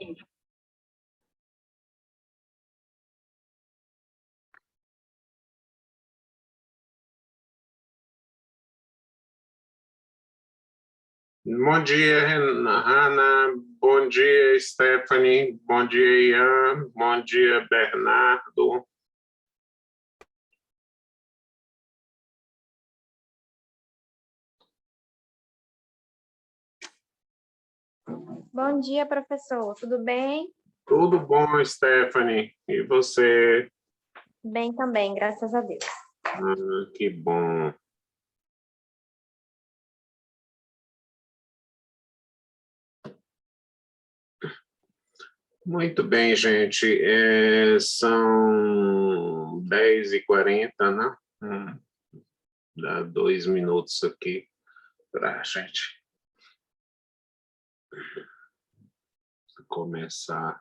Bom dia, Hanna. Bom dia, Stephanie. Bom dia, Ian. Bom dia, Bernardo. Bom dia, professor. Tudo bem? Tudo bom, Stephanie? E você? Bem também, graças a Deus. Que bom. Muito bem, gente. São 10h40, né? Dá 2 minutos aqui para a gente começar.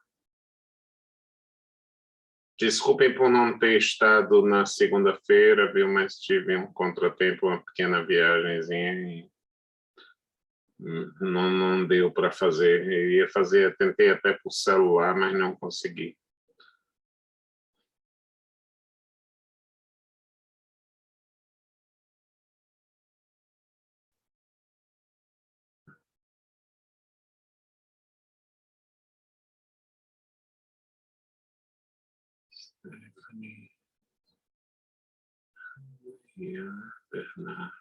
Desculpem por não ter estado na segunda-feira, viu? Mas tive um contratempo, uma pequena viagemzinha e não deu para fazer. Eu ia fazer, tentei até por celular, mas não consegui. Bernardo.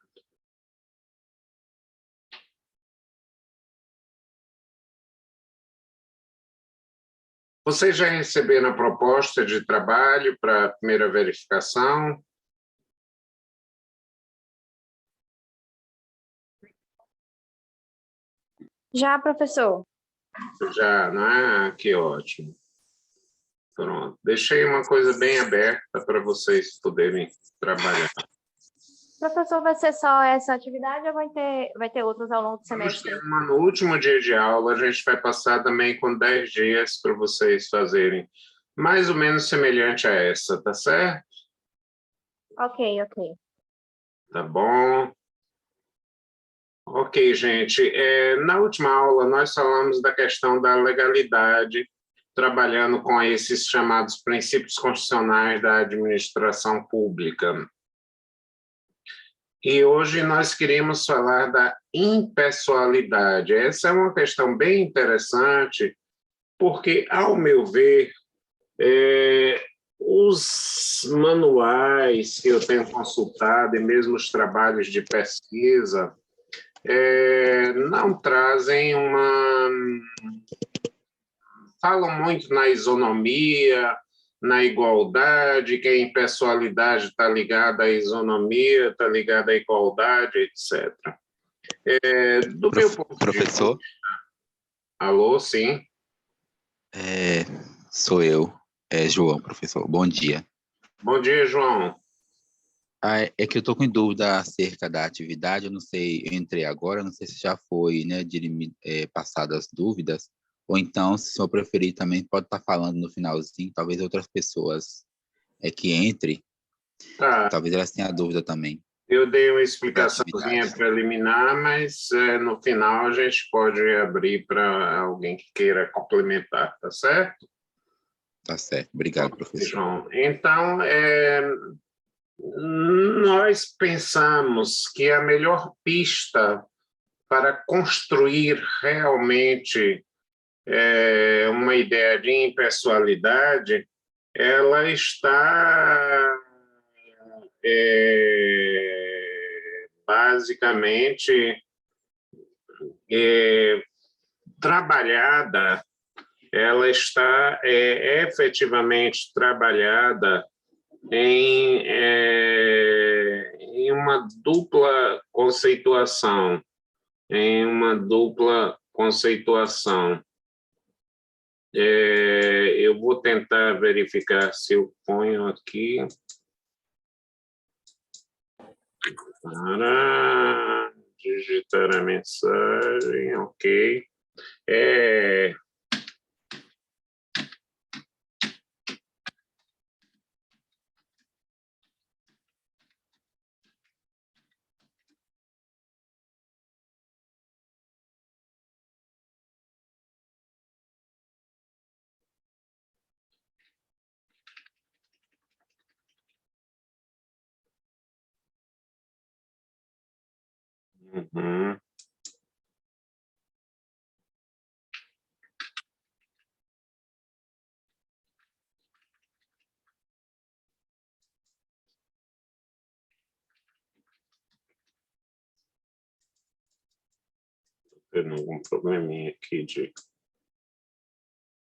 Vocês já receberam a proposta de trabalho para a primeira verificação? Já, professor. Já, não é? Que ótimo. Pronto. Deixei uma coisa bem aberta para vocês poderem trabalhar. Professor, vai ser só essa atividade ou vai ter outros ao longo do semestre? No último dia de aula, a gente vai passar também com 10 dias para vocês fazerem mais ou menos semelhante a essa, tá certo? Ok. Tá bom. Ok, gente. Na última aula, nós falamos da questão da legalidade, trabalhando com esses chamados princípios constitucionais da administração pública. E hoje nós queremos falar da impessoalidade. Essa é uma questão bem interessante, porque, ao meu ver, os manuais que eu tenho consultado e mesmo os trabalhos de pesquisa não trazem falam muito na isonomia, na igualdade, que a impessoalidade está ligada à isonomia, está ligada à igualdade, etc. Do meu ponto de Professor? vista... Alô, sim? Sou eu, João, professor. Bom dia. Bom dia, João. É que eu estou com dúvida acerca da atividade, eu não sei, eu entrei agora, não sei se já foi, né, passadas as dúvidas, ou então, se o senhor preferir, também pode estar falando no finalzinho, talvez outras pessoas que entrem, talvez elas tenham dúvida também. Eu dei uma explicaçãozinha preliminar, mas no final a gente pode abrir para alguém que queira complementar, tá certo? Tá certo, obrigado, professor. João. Então, nós pensamos que a melhor pista para construir realmente uma ideia de impessoalidade, ela está basicamente trabalhada, ela está efetivamente trabalhada em uma dupla conceituação, eu vou tentar verificar se eu ponho aqui para digitar a mensagem, ok. Uhum. Tendo algum probleminha aqui de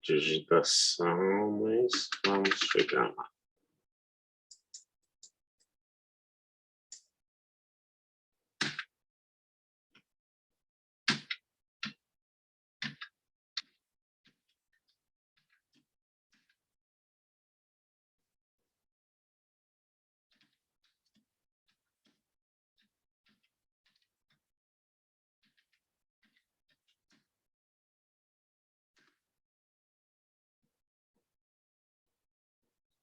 digitação, mas vamos chegar lá.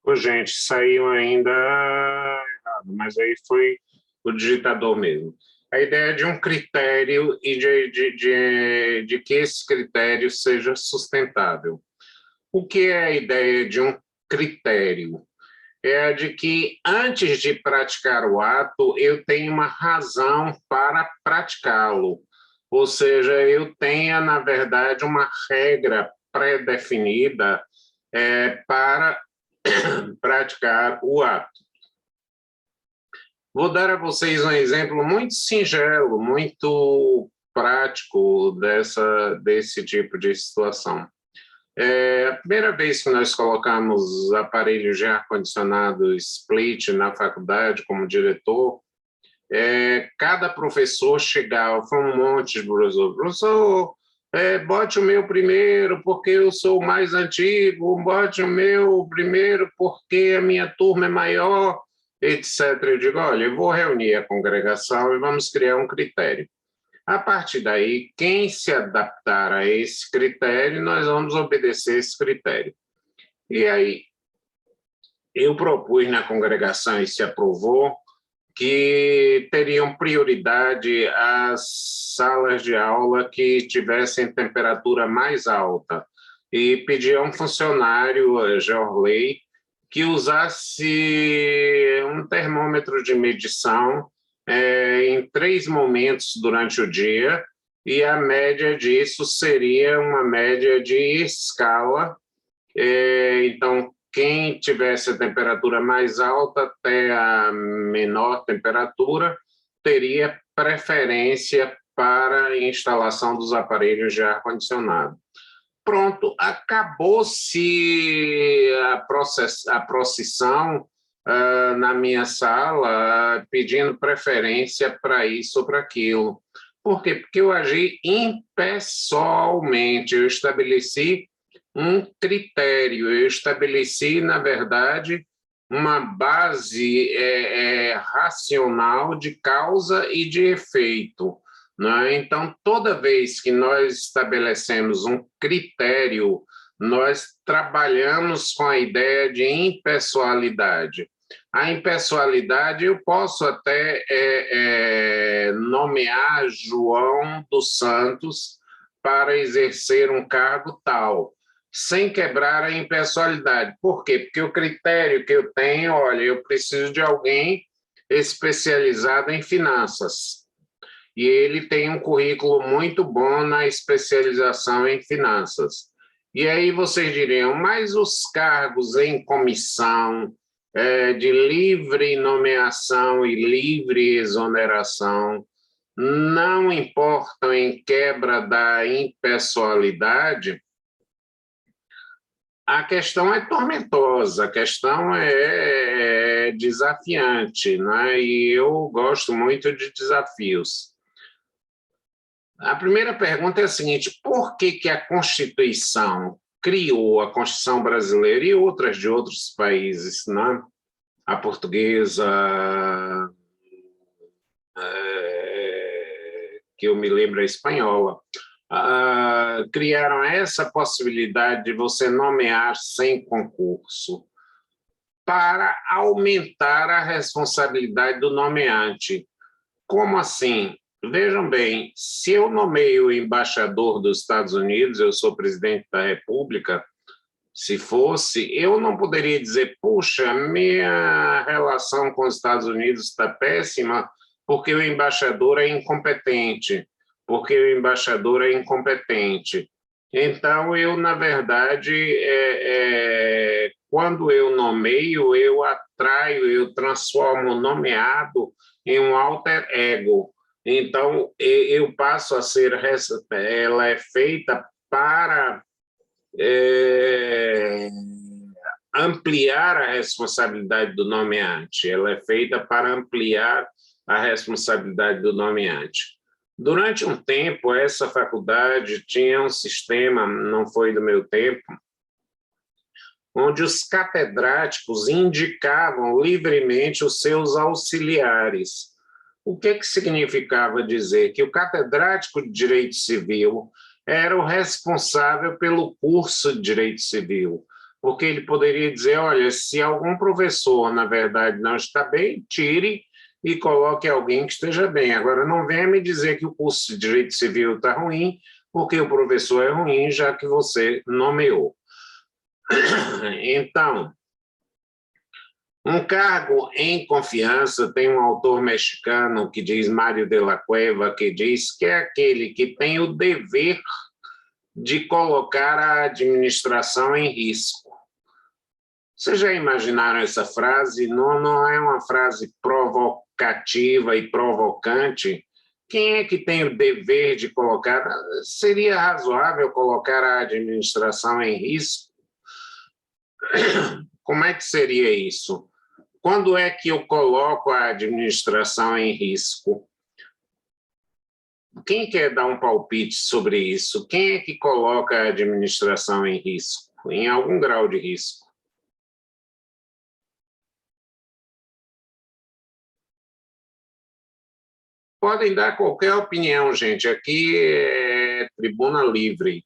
Ô, gente, saiu ainda errado, mas aí foi o digitador mesmo. A ideia de um critério e de que esse critério seja sustentável. O que é a ideia de um critério? É a de que, antes de praticar o ato, eu tenho uma razão para praticá-lo. Ou seja, eu tenha, na verdade, uma regra pré-definida para praticar o ato. Vou dar a vocês um exemplo muito singelo, muito prático desse tipo de situação. A primeira vez que nós colocamos aparelhos de ar-condicionado split na faculdade como diretor, cada professor chegava, foi um monte de professor, bote o meu primeiro porque eu sou o mais antigo, bote o meu primeiro porque a minha turma é maior, etc. Eu digo, olha, eu vou reunir a congregação e vamos criar um critério. A partir daí, quem se adaptar a esse critério, nós vamos obedecer esse critério. E aí, eu propus na congregação e se aprovou que teriam prioridade as salas de aula que tivessem temperatura mais alta e pedi a um funcionário, Georley, que usasse um termômetro de medição em 3 momentos durante o dia, e a média disso seria uma média de escala. Então, quem tivesse a temperatura mais alta até a menor temperatura teria preferência para a instalação dos aparelhos de ar-condicionado. Pronto, acabou-se a procissão na minha sala pedindo preferência para isso ou para aquilo. Por quê? Porque eu agi impessoalmente, eu estabeleci um critério, eu estabeleci, na verdade, uma base racional de causa e de efeito. Né? Então, toda vez que nós estabelecemos um critério, nós trabalhamos com a ideia de impessoalidade. A impessoalidade, eu posso até nomear João dos Santos para exercer um cargo tal, sem quebrar a impessoalidade. Por quê? Porque o critério que eu tenho, olha, eu preciso de alguém especializado em finanças. E ele tem um currículo muito bom na especialização em finanças. E aí vocês diriam, mas os cargos em comissão, de livre nomeação e livre exoneração, não importam em quebra da impessoalidade? A questão é tormentosa, a questão é desafiante, né? E eu gosto muito de desafios. A primeira pergunta é a seguinte: por que a Constituição criou, a Constituição brasileira e outras de outros países, né? A portuguesa, que eu me lembro, a espanhola, criaram essa possibilidade de você nomear sem concurso para aumentar a responsabilidade do nomeante. Como assim? Vejam bem, se eu nomeio o embaixador dos Estados Unidos, eu sou presidente da República, se fosse, eu não poderia dizer, puxa, minha relação com os Estados Unidos está péssima, porque o embaixador é incompetente, porque o embaixador é incompetente. Então, eu, na verdade, quando eu nomeio, eu atraio, eu transformo o nomeado em um alter ego. Então, eu passo a ser, ela é feita para ampliar a responsabilidade do nomeante, ela é feita para ampliar a responsabilidade do nomeante. Durante um tempo, essa faculdade tinha um sistema, não foi do meu tempo, onde os catedráticos indicavam livremente os seus auxiliares. O que significava dizer? Que o catedrático de Direito Civil era o responsável pelo curso de Direito Civil, porque ele poderia dizer, olha, se algum professor, na verdade, não está bem, tire e coloque alguém que esteja bem. Agora, não venha me dizer que o curso de Direito Civil está ruim, porque o professor é ruim, já que você nomeou. Então, um cargo em confiança, tem um autor mexicano que diz, Mário de la Cueva, que diz que é aquele que tem o dever de colocar a administração em risco. Vocês já imaginaram essa frase? Não é uma frase provocativa e provocante? Quem é que tem o dever de colocar? Seria razoável colocar a administração em risco? Como é que seria isso? Quando é que eu coloco a administração em risco? Quem quer dar um palpite sobre isso? Quem é que coloca a administração em risco? Em algum grau de risco? Podem dar qualquer opinião, gente. Aqui é tribuna livre,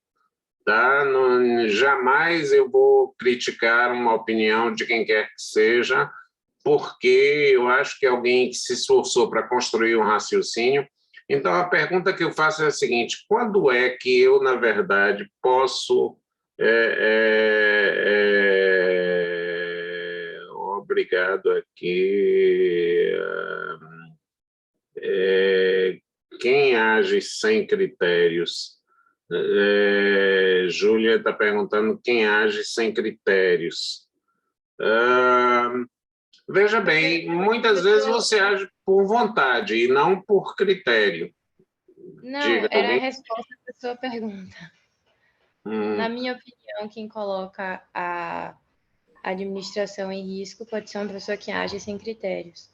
tá? Não, jamais eu vou criticar uma opinião de quem quer que seja, porque eu acho que alguém que se esforçou para construir um raciocínio. Então, a pergunta que eu faço é a seguinte: quando é que eu, na verdade, posso... obrigado aqui... quem age sem critérios? Júlia está perguntando quem age sem critérios. Veja bem, muitas vezes você age por vontade e não por critério. Não, Diga, era alguém? a resposta da sua pergunta. Na minha opinião, quem coloca a administração em risco pode ser uma pessoa que age sem critérios.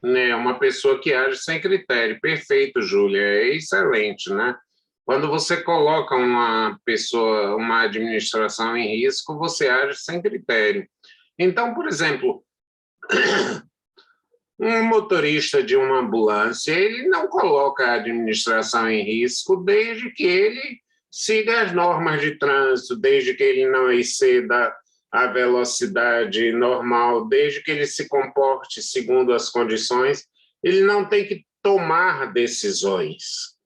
É uma pessoa que age sem critério. Perfeito, Júlia, é excelente, né? Quando você coloca uma pessoa, uma administração em risco, você age sem critério. Então, por exemplo, um motorista de uma ambulância, ele não coloca a administração em risco desde que ele siga as normas de trânsito, desde que ele não exceda a velocidade normal, desde que ele se comporte segundo as condições, ele não tem que tomar decisões.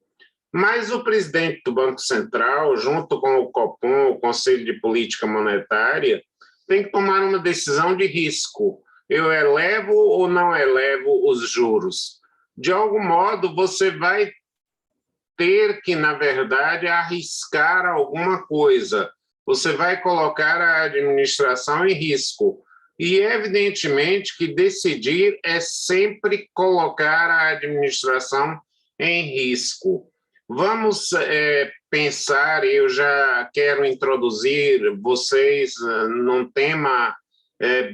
Mas o presidente do Banco Central, junto com o Copom, o Conselho de Política Monetária, tem que tomar uma decisão de risco. Eu elevo ou não elevo os juros? De algum modo, você vai ter que, na verdade, arriscar alguma coisa. Você vai colocar a administração em risco. E, evidentemente, que decidir é sempre colocar a administração em risco. Vamos pensar, eu já quero introduzir vocês num tema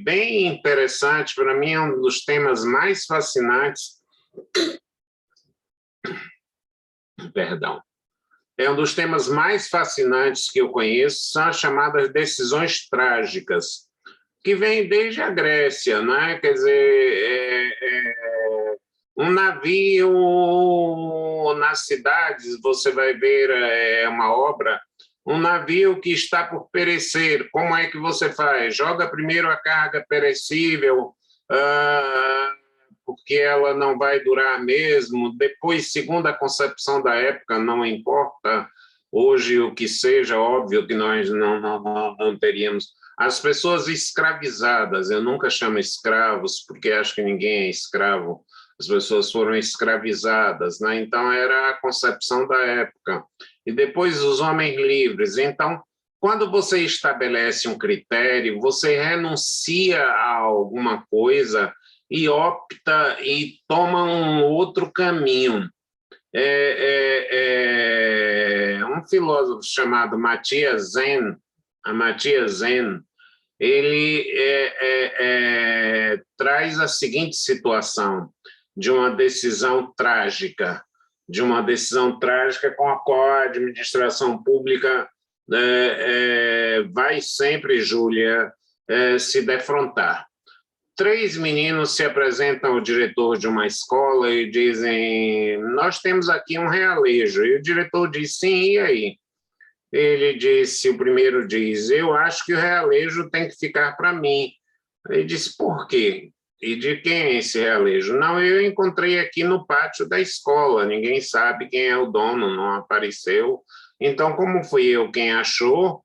bem interessante, para mim é um dos temas mais fascinantes. Perdão. É um dos temas mais fascinantes que eu conheço, são as chamadas decisões trágicas, que vêm desde a Grécia, né? Quer dizer, um navio nas cidades, você vai ver uma obra, um navio que está por perecer, como é que você faz? Joga primeiro a carga perecível, porque ela não vai durar mesmo, depois, segundo a concepção da época, não importa hoje o que seja, óbvio que nós não teríamos. As pessoas escravizadas, eu nunca chamo escravos, porque acho que ninguém é escravo, as pessoas foram escravizadas, né? Então, era a concepção da época. E depois os homens livres. Então, quando você estabelece um critério, você renuncia a alguma coisa e opta e toma um outro caminho. Um filósofo chamado Amartya Sen, ele traz a seguinte situação de uma decisão trágica com a qual a administração pública vai sempre, Júlia, se defrontar. 3 meninos se apresentam ao diretor de uma escola e dizem: nós temos aqui um realejo. E o diretor diz: sim, e aí? O primeiro diz: eu acho que o realejo tem que ficar para mim. Ele disse: por quê? E de quem é esse realejo? Não, eu encontrei aqui no pátio da escola, ninguém sabe quem é o dono, não apareceu. Então, como fui eu quem achou,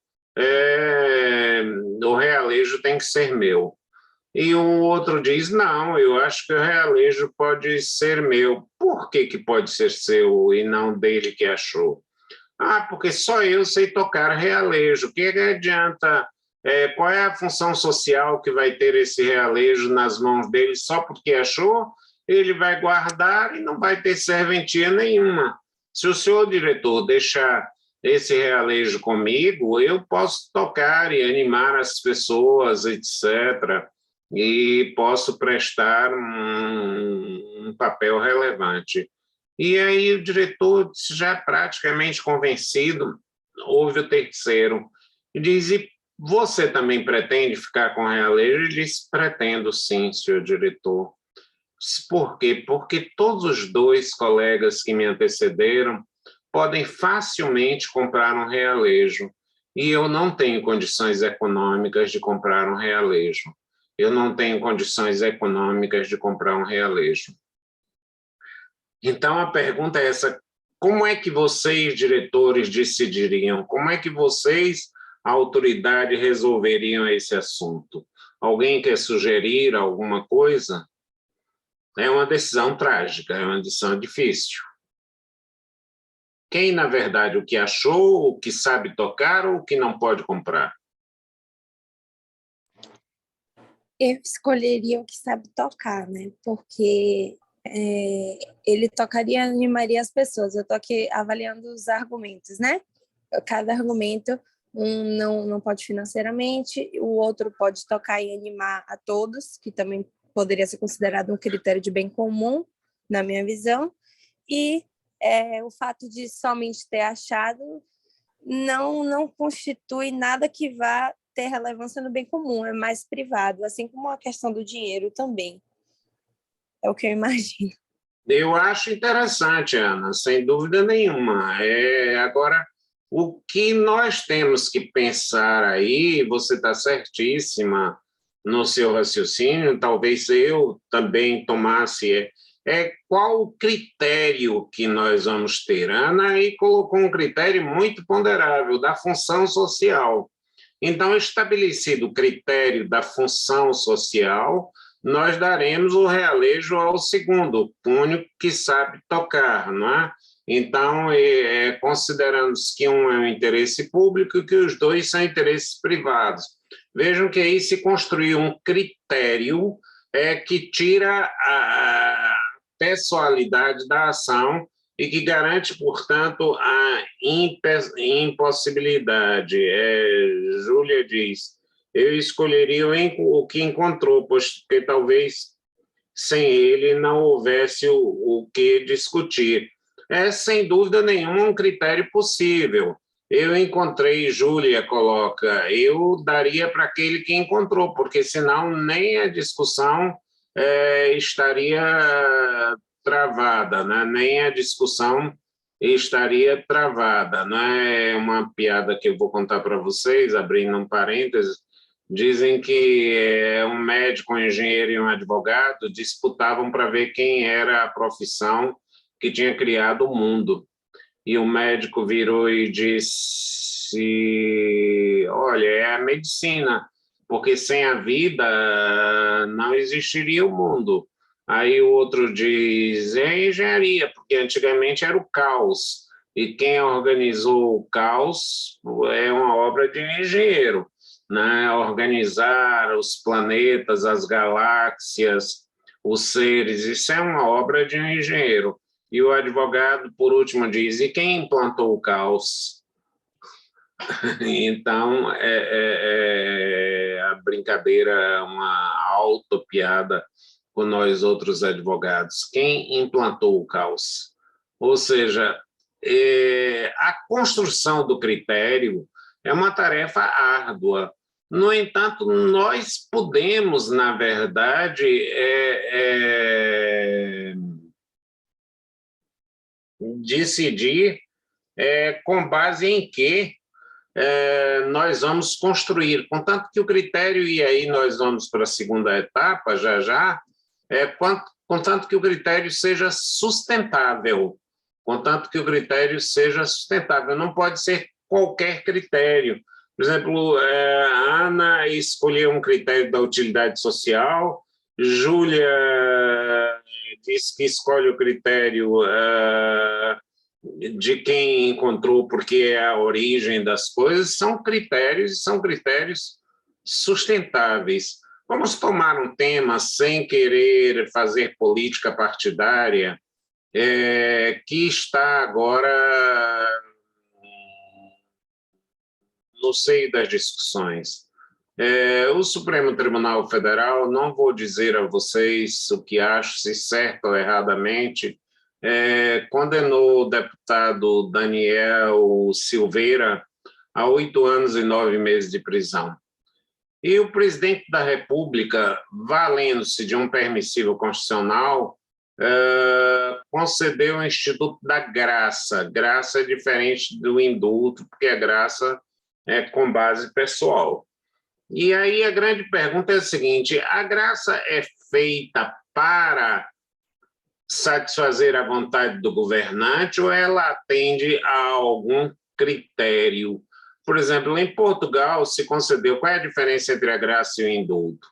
o realejo tem que ser meu. E o outro diz: não, eu acho que o realejo pode ser meu. Por que pode ser seu e não dele que achou? Porque só eu sei tocar realejo. O que adianta? Qual é a função social que vai ter esse realejo nas mãos dele só porque achou? Ele vai guardar e não vai ter serventia nenhuma. Se o senhor diretor deixar esse realejo comigo, eu posso tocar e animar as pessoas, etc., e posso prestar um papel relevante. E aí o diretor, já praticamente convencido, ouve o terceiro e diz: e você também pretende ficar com o realejo? Ele diz: pretendo sim, senhor diretor. Por quê? Porque todos os 2 colegas que me antecederam podem facilmente comprar um realejo e eu não tenho condições econômicas de comprar um realejo. Eu não tenho condições econômicas de comprar um realejo. Então, a pergunta é essa: como é que vocês, diretores, decidiriam? Como é que vocês, a autoridade, resolveriam esse assunto? Alguém quer sugerir alguma coisa? É uma decisão trágica, é uma decisão difícil. Quem, na verdade, o que achou, o que sabe tocar ou o que não pode comprar? Eu escolheria o que sabe tocar, né? Porque ele tocaria e animaria as pessoas. Eu estou aqui avaliando os argumentos, né? Cada argumento, um não pode financeiramente, o outro pode tocar e animar a todos, que também poderia ser considerado um critério de bem comum, na minha visão. E o fato de somente ter achado não constitui nada que vá ter relevância no bem comum, é mais privado, assim como a questão do dinheiro também. É o que eu imagino. Eu acho interessante, Ana, sem dúvida nenhuma. Agora, o que nós temos que pensar aí, você está certíssima no seu raciocínio, talvez eu também tomasse, qual o critério que nós vamos ter. A Ana aí colocou um critério muito ponderável, da função social. Então, estabelecido o critério da função social, nós daremos o realejo ao segundo, o único que sabe tocar, não é? Então, considerando-se que um é um interesse público e que os 2 são interesses privados. Vejam que aí se construiu um critério que tira a pessoalidade da ação e que garante, portanto, a impossibilidade. Júlia diz: eu escolheria o que encontrou, porque talvez sem ele não houvesse o que discutir. Sem dúvida nenhuma, um critério possível. Eu encontrei, Júlia coloca, eu daria para aquele que encontrou, porque senão nem a discussão estaria travada, né? Nem a discussão estaria travada. Não é uma piada que eu vou contar para vocês, abrindo um parênteses. Dizem que um médico, um engenheiro e um advogado disputavam para ver quem era a profissão que tinha criado o mundo. E o médico virou e disse: olha, é a medicina, porque sem a vida não existiria o mundo. Aí o outro diz, é engenharia, porque antigamente era o caos, e quem organizou o caos é uma obra de engenheiro, né? Organizar os planetas, as galáxias, os seres, isso é uma obra de um engenheiro. E o advogado, por último, diz, e quem implantou o caos? Então, a brincadeira é uma autopiada com nós outros advogados. Quem implantou o caos? Ou seja, a construção do critério é uma tarefa árdua. No entanto, nós podemos, na verdade, decidir com base em quê nós vamos construir, contanto que o critério, e aí nós vamos para a segunda etapa, já, contanto que o critério seja sustentável, contanto que o critério seja sustentável, não pode ser qualquer critério. Por exemplo, a Ana escolheu um critério da utilidade social, Júlia disse que escolhe o critério de quem encontrou, porque é a origem das coisas, são critérios sustentáveis. Vamos tomar um tema sem querer fazer política partidária, que está agora no seio das discussões. O Supremo Tribunal Federal, não vou dizer a vocês o que acho, se certo ou erradamente, condenou o deputado Daniel Silveira a 8 anos e 9 meses de prisão. E o presidente da República, valendo-se de um permissivo constitucional, concedeu o Instituto da Graça. Graça é diferente do indulto, porque a graça é com base pessoal. E aí a grande pergunta é a seguinte, a graça é feita para satisfazer a vontade do governante ou ela atende a algum critério? Por exemplo, em Portugal se concedeu, qual é a diferença entre a graça e o indulto?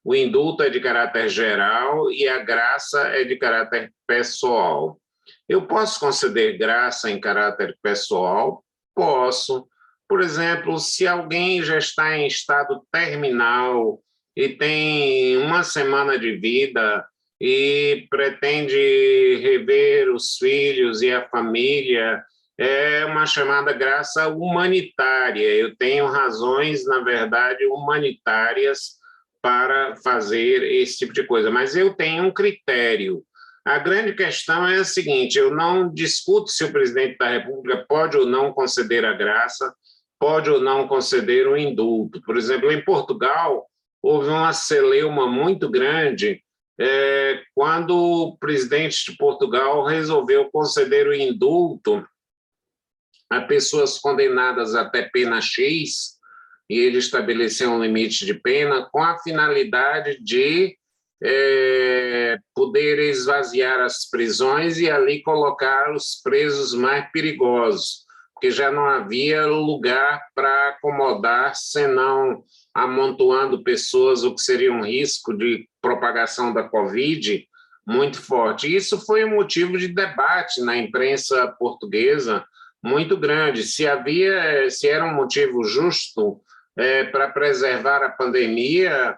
O indulto é de caráter geral e a graça é de caráter pessoal. Eu posso conceder graça em caráter pessoal? Posso. Por exemplo, se alguém já está em estado terminal e tem 1 semana de vida e pretende rever os filhos e a família, é uma chamada graça humanitária. Eu tenho razões, na verdade, humanitárias para fazer esse tipo de coisa, mas eu tenho um critério. A grande questão é a seguinte, eu não discuto se o presidente da República pode ou não conceder a graça, pode ou não conceder o indulto. Por exemplo, em Portugal, houve uma celeuma muito grande quando o presidente de Portugal resolveu conceder o indulto a pessoas condenadas até pena X, e ele estabeleceu um limite de pena com a finalidade de poder esvaziar as prisões e ali colocar os presos mais perigosos, porque já não havia lugar para acomodar, senão amontoando pessoas, o que seria um risco de propagação da Covid muito forte. Isso foi um motivo de debate na imprensa portuguesa muito grande, se era um motivo justo para preservar a pandemia,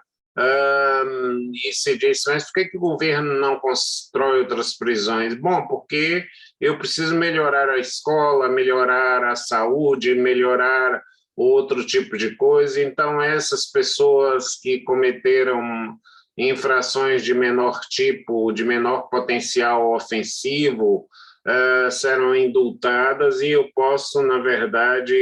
e se diz, mas por que o governo não constrói outras prisões? Bom, porque eu preciso melhorar a escola, melhorar a saúde, melhorar outro tipo de coisa, então essas pessoas que cometeram infrações de menor tipo, de menor potencial ofensivo, serão indultadas e eu posso, na verdade,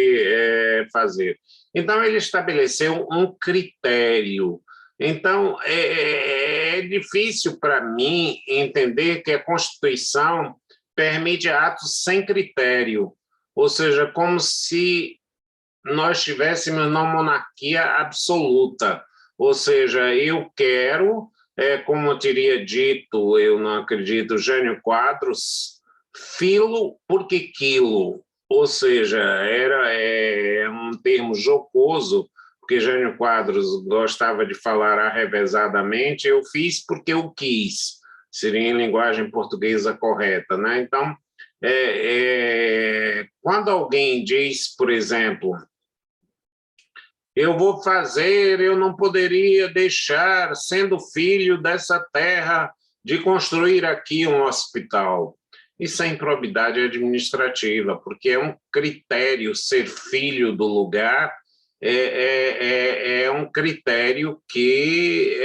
fazer. Então, ele estabeleceu um critério. Então, é difícil para mim entender que a Constituição permite atos sem critério, ou seja, como se nós estivéssemos numa monarquia absoluta, ou seja, eu quero, como eu teria dito, eu não acredito, Jânio Quadros, filo porque quilo, ou seja, era um termo jocoso, porque Jânio Quadros gostava de falar arrevezadamente, eu fiz porque eu quis. seria em linguagem portuguesa correta, né? Então, quando alguém diz, por exemplo, eu vou fazer, eu não poderia deixar, sendo filho dessa terra, de construir aqui um hospital. Isso é improbidade administrativa, porque é um critério ser filho do lugar, é um critério que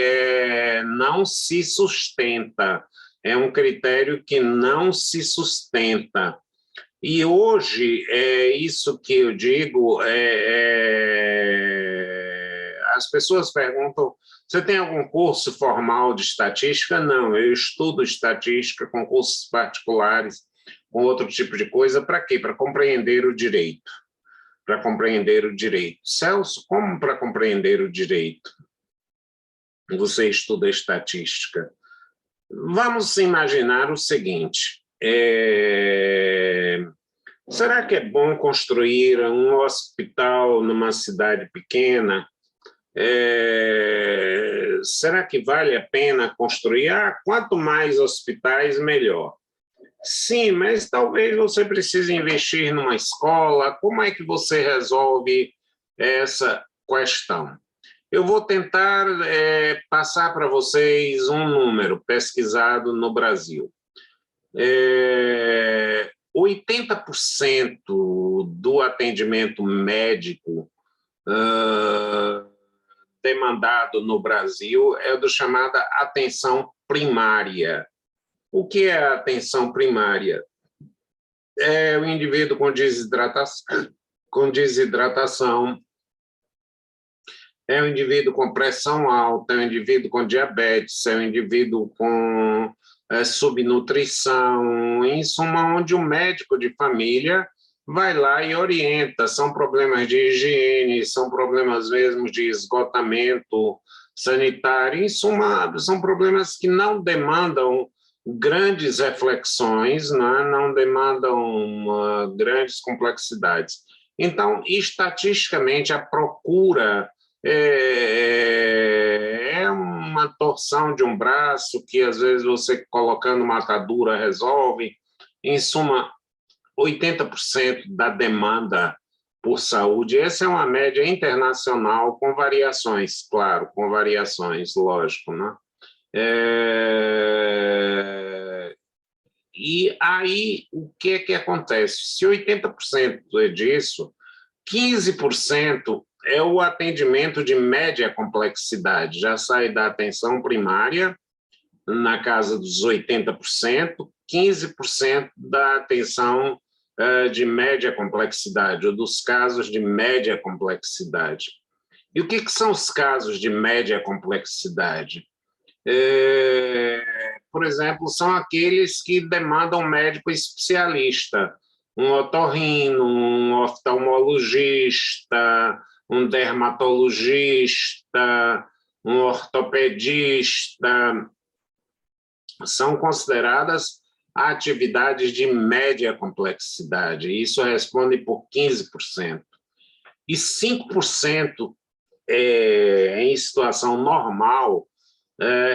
não se sustenta, é um critério que não se sustenta. E hoje, isso que eu digo, as pessoas perguntam, você tem algum curso formal de estatística? Não, eu estudo estatística com cursos particulares, com outro tipo de coisa, para quê? Para compreender o direito. Para compreender o direito. Celso, como para compreender o direito? Você estuda estatística. Vamos imaginar o seguinte, será que é bom construir um hospital numa cidade pequena? Será que vale a pena construir? Quanto mais hospitais, melhor. Sim, mas talvez você precise investir numa escola. Como é que você resolve essa questão? Eu vou tentar passar para vocês um número pesquisado no Brasil. 80% do atendimento médico demandado no Brasil é do chamada atenção primária. O que é a atenção primária? É o indivíduo com desidratação, é o indivíduo com pressão alta, é o indivíduo com diabetes, é o indivíduo com subnutrição, em suma, onde o médico de família vai lá e orienta. São problemas de higiene, são problemas mesmo de esgotamento sanitário, em suma, são problemas que não demandam grandes reflexões, não demandam grandes complexidades. Então, estatisticamente, a procura é uma torção de um braço que, às vezes, você colocando uma atadura resolve. Em suma, 80% da demanda por saúde. Essa é uma média internacional com variações, claro, com variações, lógico, né? E aí, o que é que acontece? Se 80% é disso, 15% é o atendimento de média complexidade, já sai da atenção primária, na casa dos 80%, 15% da atenção de média complexidade, ou dos casos de média complexidade. E o que são os casos de média complexidade? Por exemplo, são aqueles que demandam um médico especialista, um otorrino, um oftalmologista, um dermatologista, um ortopedista. São consideradas atividades de média complexidade. Isso responde por 15%. E 5% em situação normal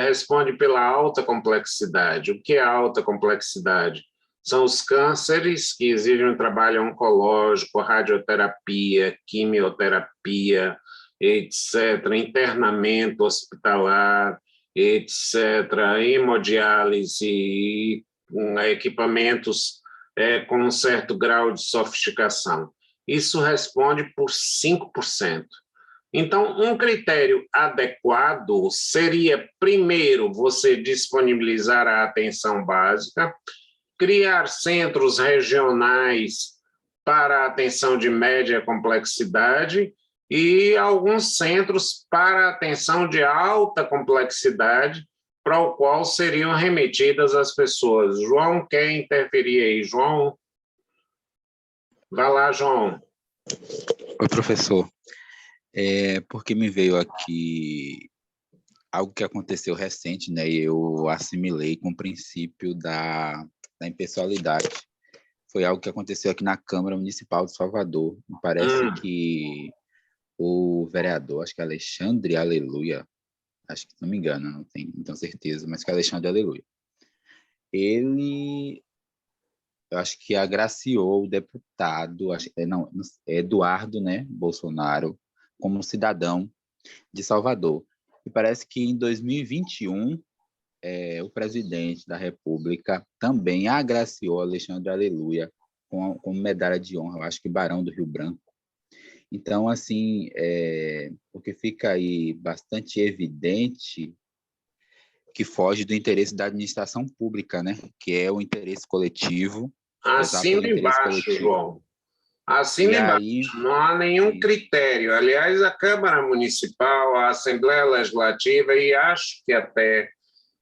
responde pela alta complexidade. O que é alta complexidade? São os cânceres que exigem um trabalho oncológico, radioterapia, quimioterapia, etc., internamento hospitalar, etc., hemodiálise, equipamentos com um certo grau de sofisticação. Isso responde por 5%. Então, um critério adequado seria, primeiro, você disponibilizar a atenção básica, criar centros regionais para a atenção de média complexidade e alguns centros para a atenção de alta complexidade, para o qual seriam remetidas as pessoas. João quer interferir aí. João? Vai lá, João. Oi, professor. Porque me veio aqui algo que aconteceu recente, né? E eu assimilei com o princípio da impessoalidade. Foi algo que aconteceu aqui na Câmara Municipal de Salvador. Me parece que o vereador, acho que é Alexandre Aleluia, acho que, se não me engano, não tenho certeza, mas que é Alexandre Aleluia. ele, eu acho que agraciou o deputado, Eduardo, né, Bolsonaro, como cidadão de Salvador. E parece que em 2021, o presidente da República também agraciou Alexandre Aleluia com medalha de honra, eu acho que Barão do Rio Branco. Então, assim, o que fica aí bastante evidente que foge do interesse da administração pública, né? Que é o interesse coletivo. Assina embaixo, João. Assina embaixo. Não há nenhum critério. Aliás, a Câmara Municipal, a Assembleia Legislativa, e acho que até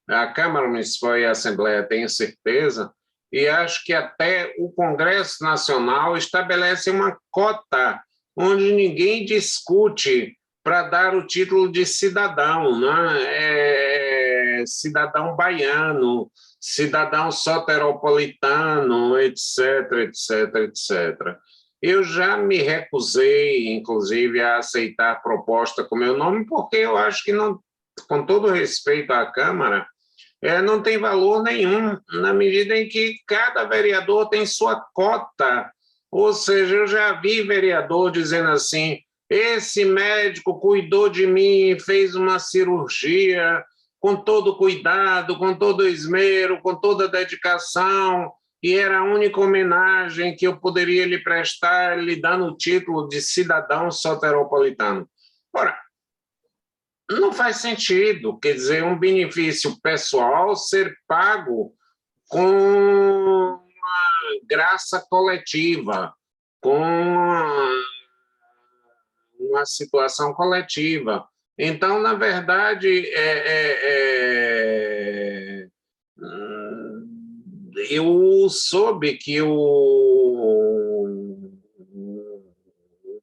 a Câmara Municipal e a Assembleia, tenho certeza, e acho que até o Congresso Nacional estabelece uma cota onde ninguém discute para dar o título de cidadão, né? Cidadão baiano, cidadão soteropolitano, etc., etc., etc. Eu já me recusei, inclusive, a aceitar proposta com meu nome, porque eu acho que, não, com todo respeito à Câmara, não tem valor nenhum, na medida em que cada vereador tem sua cota. Ou seja, eu já vi vereador dizendo assim, esse médico cuidou de mim, fez uma cirurgia com todo cuidado, com todo esmero, com toda dedicação, e era a única homenagem que eu poderia lhe prestar, lhe dando o título de cidadão soteropolitano. Ora, não faz sentido, quer dizer, um benefício pessoal ser pago com uma graça coletiva, com uma situação coletiva. Então, na verdade, eu soube que o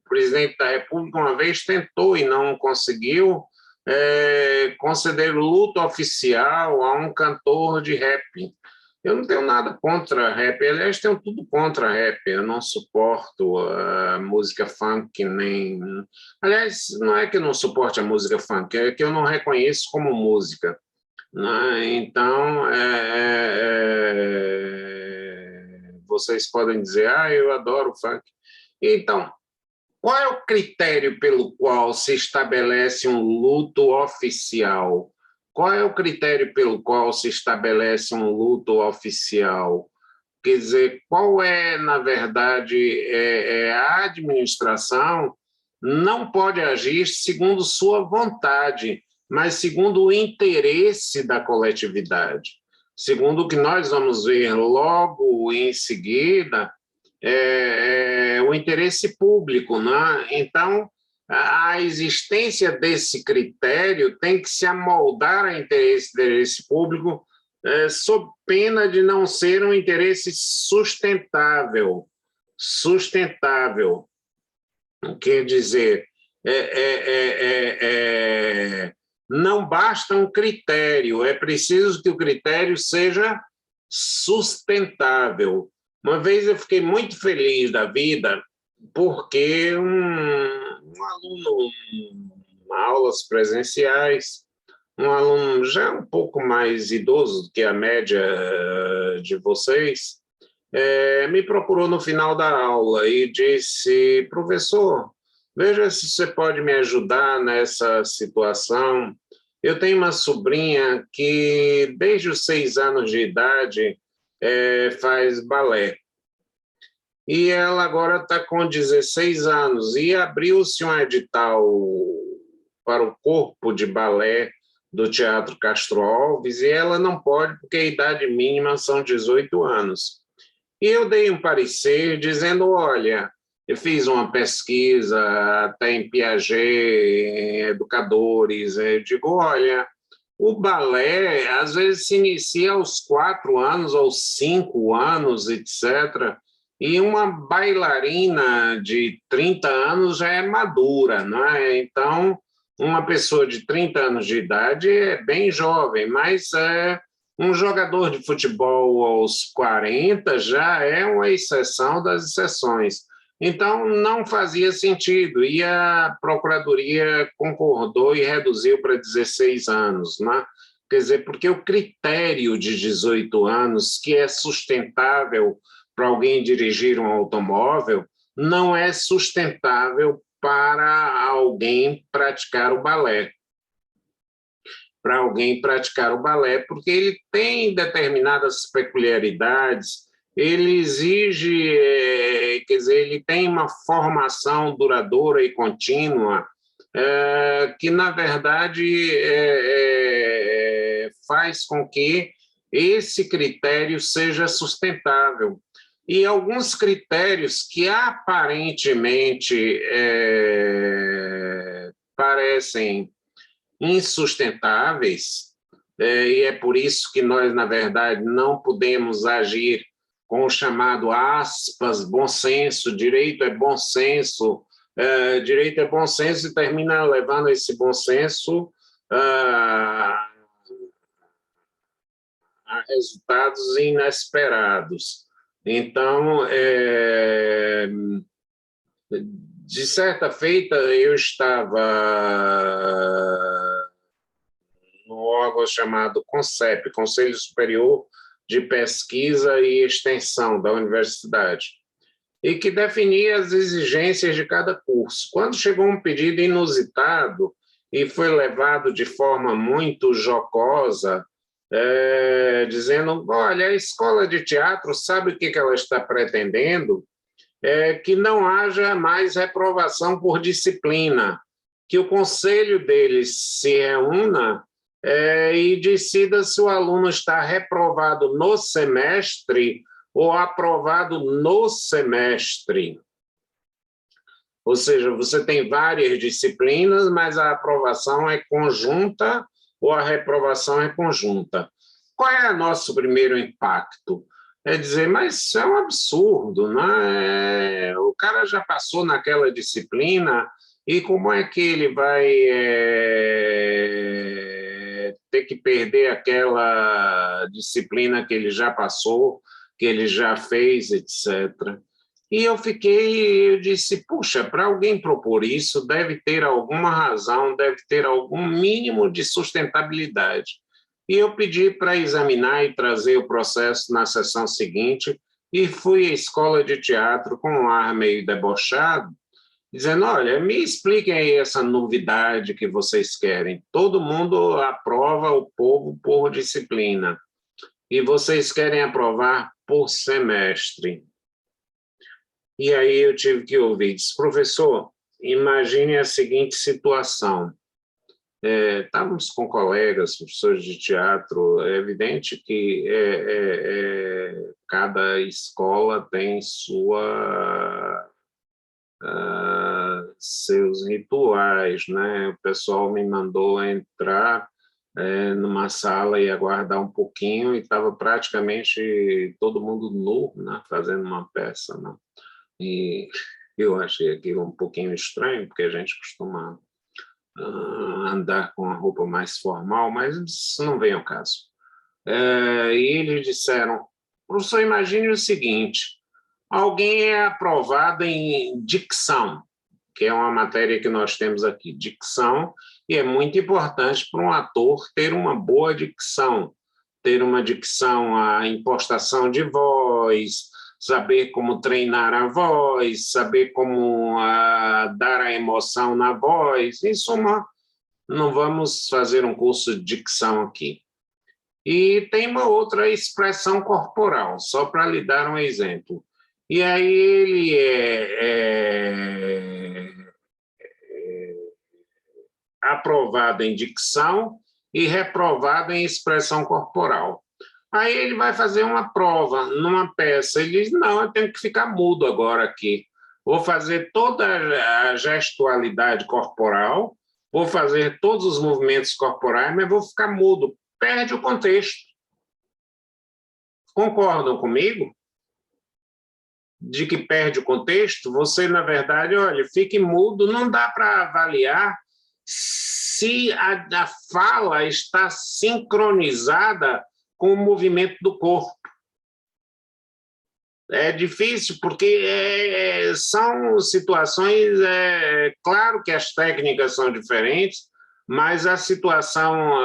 presidente da República uma vez tentou e não conseguiu conceder luto oficial a um cantor de rap. Eu não tenho nada contra rap, aliás, tenho tudo contra rap, eu não suporto a música funk, nem... Aliás, não é que eu não suporte a música funk, é que eu não reconheço como música, né? Então, vocês podem dizer, eu adoro funk. Então, qual é o critério pelo qual se estabelece um luto oficial? Qual é o critério pelo qual se estabelece um luto oficial? Quer dizer, qual é, na verdade, a administração não pode agir segundo sua vontade, mas segundo o interesse da coletividade. Segundo o que nós vamos ver logo em seguida, o interesse público, né? Então, a existência desse critério tem que se amoldar ao interesse público, sob pena de não ser um interesse sustentável. Sustentável. Quer dizer, não basta um critério, é preciso que o critério seja sustentável. Uma vez eu fiquei muito feliz da vida porque um aluno, aulas presenciais, um aluno já um pouco mais idoso do que a média de vocês, me procurou no final da aula e disse, professor, veja se você pode me ajudar nessa situação. Eu tenho uma sobrinha que, desde os 6 anos de idade, faz balé. E ela agora está com 16 anos e abriu-se um edital para o corpo de balé do Teatro Castro Alves e ela não pode porque a idade mínima são 18 anos. E eu dei um parecer dizendo, olha, eu fiz uma pesquisa até em Piaget, em educadores, eu digo, olha, o balé às vezes se inicia aos 4 anos ou 5 anos, etc., e uma bailarina de 30 anos já é madura, não é? Então, uma pessoa de 30 anos de idade é bem jovem, mas um jogador de futebol aos 40 já é uma exceção das exceções. Então, não fazia sentido, e a Procuradoria concordou e reduziu para 16 anos, né? Quer dizer, porque o critério de 18 anos, que é sustentável para alguém dirigir um automóvel, não é sustentável para alguém praticar o balé. Para alguém praticar o balé, porque ele tem determinadas peculiaridades, ele exige, quer dizer, ele tem uma formação duradoura e contínua, que, na verdade, faz com que esse critério seja sustentável. E alguns critérios que aparentemente parecem insustentáveis, e é por isso que nós, na verdade, não podemos agir com o chamado, aspas, bom senso, direito é bom senso, e termina levando esse bom senso a resultados inesperados. Então, de certa feita, eu estava no órgão chamado CONCEP, Conselho Superior de Pesquisa e Extensão da Universidade, e que definia as exigências de cada curso. Quando chegou um pedido inusitado e foi levado de forma muito jocosa, dizendo, olha, a escola de teatro sabe o que ela está pretendendo? Que não haja mais reprovação por disciplina, que o conselho deles se reúna e decida se o aluno está reprovado no semestre ou aprovado no semestre. Ou seja, você tem várias disciplinas, mas a aprovação é conjunta ou a reprovação é conjunta. Qual é o nosso primeiro impacto? É dizer, mas isso é um absurdo, né? O cara já passou naquela disciplina e como é que ele vai ter que perder aquela disciplina que ele já passou, que ele já fez, etc. E eu disse, puxa, para alguém propor isso, deve ter alguma razão, deve ter algum mínimo de sustentabilidade. E eu pedi para examinar e trazer o processo na sessão seguinte, e fui à escola de teatro com um ar meio debochado, dizendo, olha, me expliquem aí essa novidade que vocês querem. Todo mundo aprova o povo por disciplina, e vocês querem aprovar por semestre. E aí eu tive que ouvir, disse, professor, imagine a seguinte situação. Estávamos com colegas, professores de teatro, é evidente que cada escola tem seus rituais, né? O pessoal me mandou entrar numa sala e aguardar um pouquinho, e estava praticamente todo mundo nu, né? Fazendo uma peça, né? E eu achei aquilo um pouquinho estranho, porque a gente costuma andar com a roupa mais formal, mas isso não vem ao caso. E eles disseram, professor, imagine o seguinte, alguém é aprovado em dicção, que é uma matéria que nós temos aqui, dicção, e é muito importante para um ator ter uma boa dicção, ter uma dicção, a impostação de voz, saber como treinar a voz, saber como dar a emoção na voz. Em suma, não vamos fazer um curso de dicção aqui. E tem uma outra expressão corporal, só para lhe dar um exemplo. E aí ele é aprovado em dicção e reprovado em expressão corporal. Aí ele vai fazer uma prova numa peça. Ele diz, não, eu tenho que ficar mudo agora aqui. Vou fazer toda a gestualidade corporal, vou fazer todos os movimentos corporais, mas vou ficar mudo. Perde o contexto. Concordam comigo? De que perde o contexto? Você, na verdade, olha, fique mudo, não dá para avaliar se a fala está sincronizada com o movimento do corpo. É difícil, porque são situações... claro que as técnicas são diferentes, mas a situação,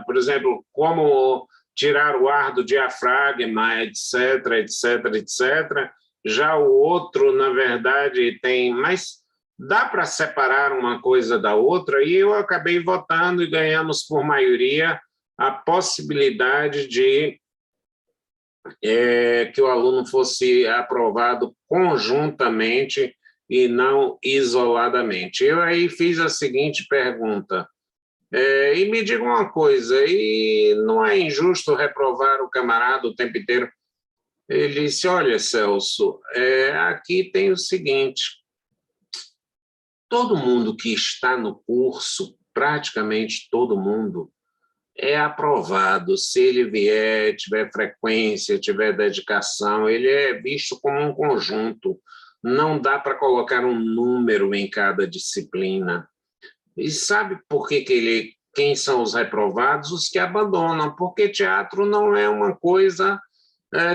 por exemplo, como tirar o ar do diafragma, etc., etc., etc., já o outro, na verdade, tem... Mas dá para separar uma coisa da outra, e eu acabei votando e ganhamos por maioria a possibilidade de que o aluno fosse aprovado conjuntamente e não isoladamente. Eu aí fiz a seguinte pergunta, e me diga uma coisa, e não é injusto reprovar o camarada o tempo inteiro? Ele disse, olha, Celso, aqui tem o seguinte, todo mundo que está no curso, praticamente todo mundo, é aprovado. Se ele vier, tiver frequência, tiver dedicação, ele é visto como um conjunto. Não dá para colocar um número em cada disciplina. E sabe por que quem são os reprovados? Os que abandonam, porque teatro não é uma coisa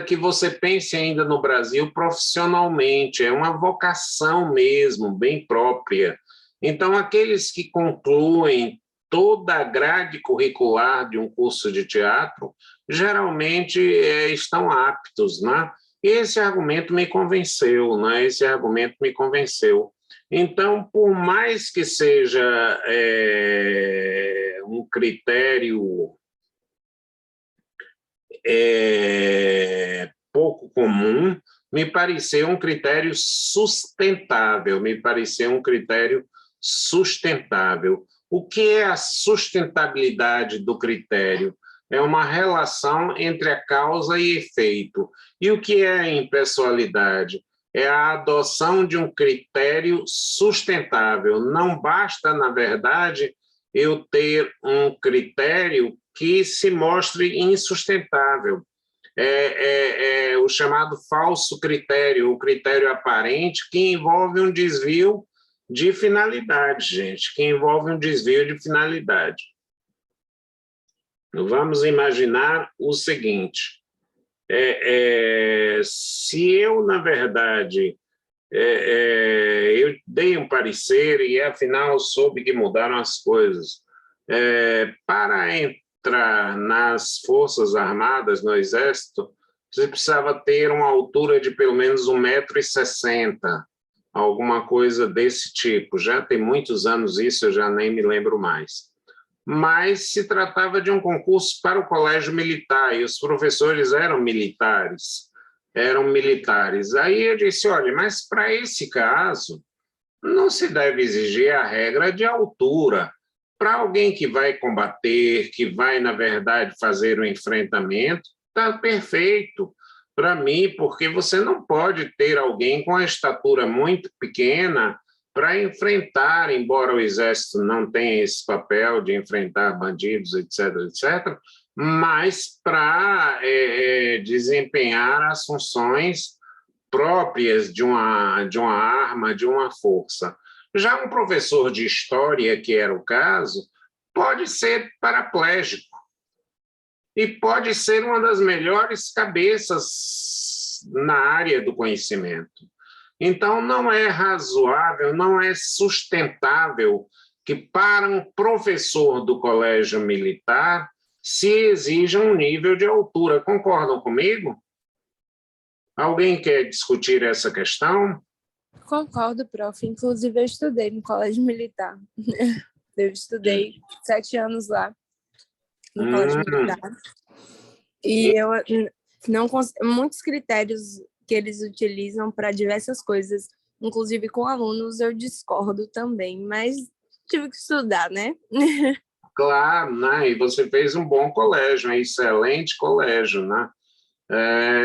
que você pense ainda no Brasil profissionalmente, é uma vocação mesmo, bem própria. Então, aqueles que concluem toda a grade curricular de um curso de teatro, geralmente estão aptos, né? E esse argumento me convenceu, né? Esse argumento me convenceu. Então, por mais que seja um critério pouco comum, me pareceu um critério sustentável, O que é a sustentabilidade do critério? É uma relação entre a causa e efeito. E o que é a impessoalidade? É a adoção de um critério sustentável. Não basta, na verdade, eu ter um critério que se mostre insustentável. É o chamado falso critério, o critério aparente, que envolve um desvio de finalidade, gente, que envolve um desvio de finalidade. Vamos imaginar o seguinte, se eu, na verdade, eu dei um parecer e, afinal, soube que mudaram as coisas, para entrar nas Forças Armadas, no Exército, você precisava ter uma altura de pelo menos 1,60 m, alguma coisa desse tipo. Já tem muitos anos isso, eu já nem me lembro mais. Mas se tratava de um concurso para o colégio militar, e os professores eram militares. Aí eu disse, olha, mas para esse caso, não se deve exigir a regra de altura. Para alguém que vai combater, que vai, na verdade, fazer o enfrentamento, está perfeito para mim, porque você não pode ter alguém com a estatura muito pequena para enfrentar, embora o Exército não tenha esse papel de enfrentar bandidos, etc., etc., mas para desempenhar as funções próprias de uma arma, de uma força. Já um professor de história, que era o caso, pode ser paraplégico e pode ser uma das melhores cabeças na área do conhecimento. Então, não é razoável, não é sustentável que para um professor do colégio militar se exija um nível de altura. Concordam comigo? Alguém quer discutir essa questão? Concordo, prof. Inclusive, eu estudei no colégio militar. Eu estudei 7 anos lá no colégio militar. E eu não muitos critérios que eles utilizam para diversas coisas, inclusive com alunos, eu discordo também, mas tive que estudar, né? Claro, né? E você fez um bom colégio, um excelente colégio, né?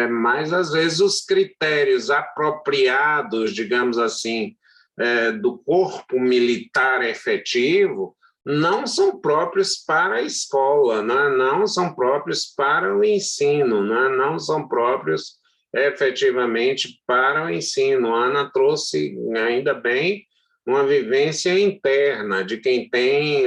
Mas, às vezes, os critérios apropriados, digamos assim, do corpo militar efetivo não são próprios para a escola, né? Não são próprios para o ensino, né? Não são próprios efetivamente para o ensino. A Ana trouxe, ainda bem, uma vivência interna de quem tem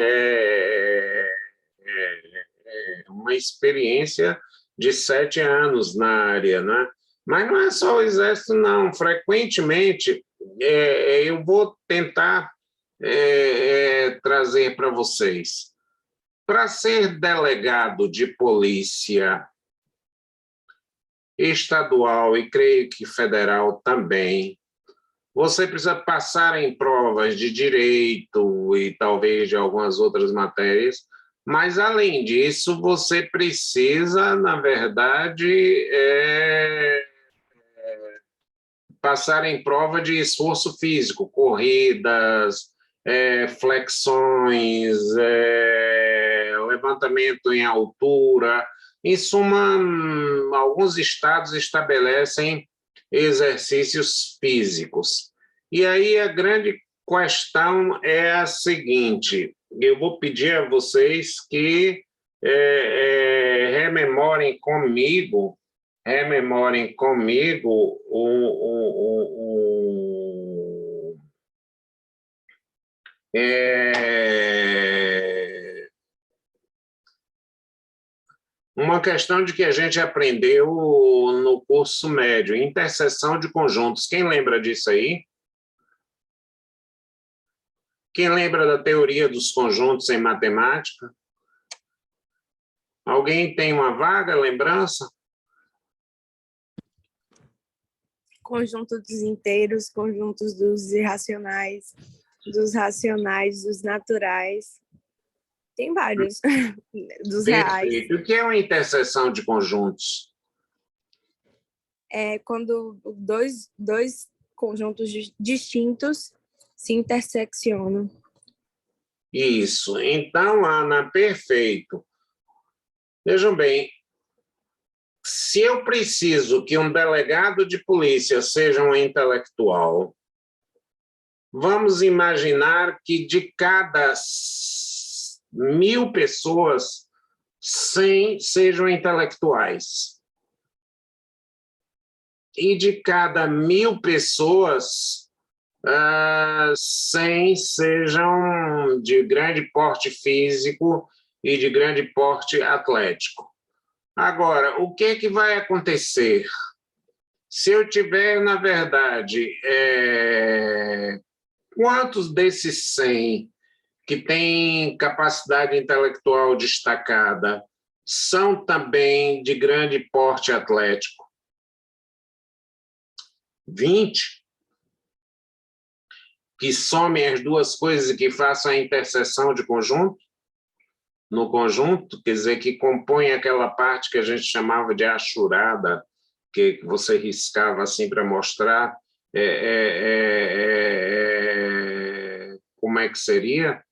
uma experiência de 7 anos na área, né? Mas não é só o Exército, não. Frequentemente, eu vou tentar trazer para vocês. Para ser delegado de polícia estadual e creio que federal também, você precisa passar em provas de direito e talvez de algumas outras matérias, mas, além disso, você precisa, na verdade, passar em prova de esforço físico, corridas, flexões, levantamento em altura. Em suma, alguns estados estabelecem exercícios físicos. E aí a grande questão é a seguinte: eu vou pedir a vocês que rememorem comigo uma questão de que a gente aprendeu no curso médio, interseção de conjuntos. Quem lembra disso aí? Quem lembra da teoria dos conjuntos em matemática? Alguém tem uma vaga lembrança? Conjunto dos inteiros, conjuntos dos irracionais, dos racionais, dos naturais. Tem vários. Dos reais. Perfeito. O que é uma interseção de conjuntos? É quando dois conjuntos distintos se interseccionam. Isso. Então, Ana, perfeito. Vejam bem, se eu preciso que um delegado de polícia seja um intelectual, vamos imaginar que de cada 1.000 pessoas, 100 sejam intelectuais. E de cada 1.000 pessoas, 100 sejam de grande porte físico e de grande porte atlético. Agora, o que é que vai acontecer? Se eu tiver, na verdade, quantos desses 100 que têm capacidade intelectual destacada são também de grande porte atlético? 20? Que somem as duas coisas e que façam a interseção de conjunto? No conjunto, quer dizer, que compõe aquela parte que a gente chamava de achurada, que você riscava assim para mostrar como é que seria.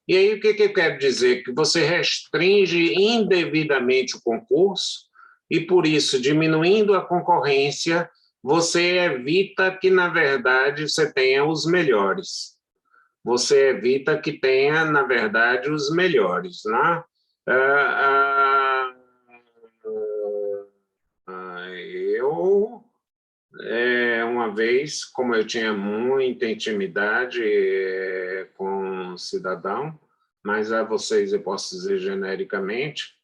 E aí, o que eu quero dizer? Que você restringe indevidamente o concurso e, por isso, diminuindo a concorrência, você evita que, na verdade, você tenha os melhores. Você evita que tenha, na verdade, os melhores, né? Eu, uma vez, como eu tinha muita intimidade com um cidadão, mas a vocês eu posso dizer genericamente,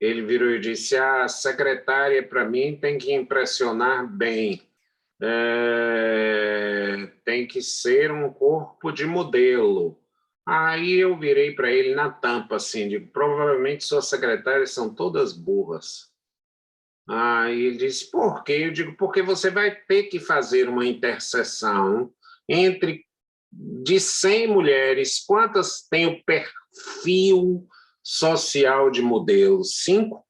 ele virou e disse: a secretária, para mim, tem que impressionar bem. Tem que ser um corpo de modelo. Aí eu virei para ele na tampa, assim, digo, provavelmente suas secretárias são todas burras. Aí ele disse, por quê? Eu digo, porque você vai ter que fazer uma interseção entre, de 100 mulheres, quantas têm o perfil social de modelo? 5?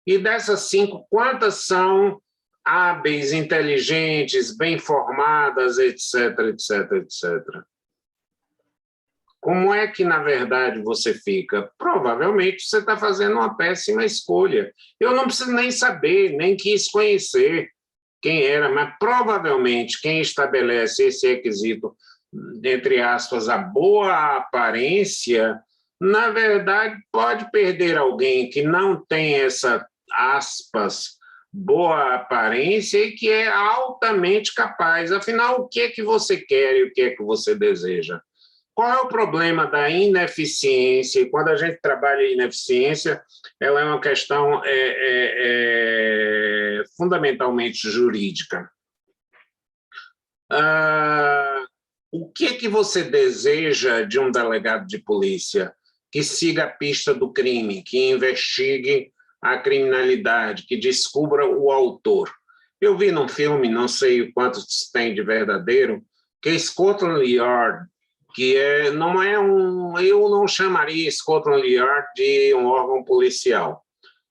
E dessas 5, quantas são hábeis, inteligentes, bem formadas, etc, etc, etc. Como é que, na verdade, você fica? Provavelmente você está fazendo uma péssima escolha. Eu não preciso nem saber, nem quis conhecer quem era, mas provavelmente quem estabelece esse requisito, entre aspas, a boa aparência, na verdade, pode perder alguém que não tem essa, aspas, boa aparência e que é altamente capaz. Afinal, o que é que você quer e o que é que você deseja? Qual é o problema da ineficiência? E quando a gente trabalha em ineficiência, ela é uma questão fundamentalmente jurídica. o que você deseja de um delegado de polícia? Que siga a pista do crime, que investigue a criminalidade, que descubra o autor. Eu vi num filme, não sei o quanto tem de verdadeiro, que é Scotland Yard, que não é eu não chamaria Scotland Yard de um órgão policial,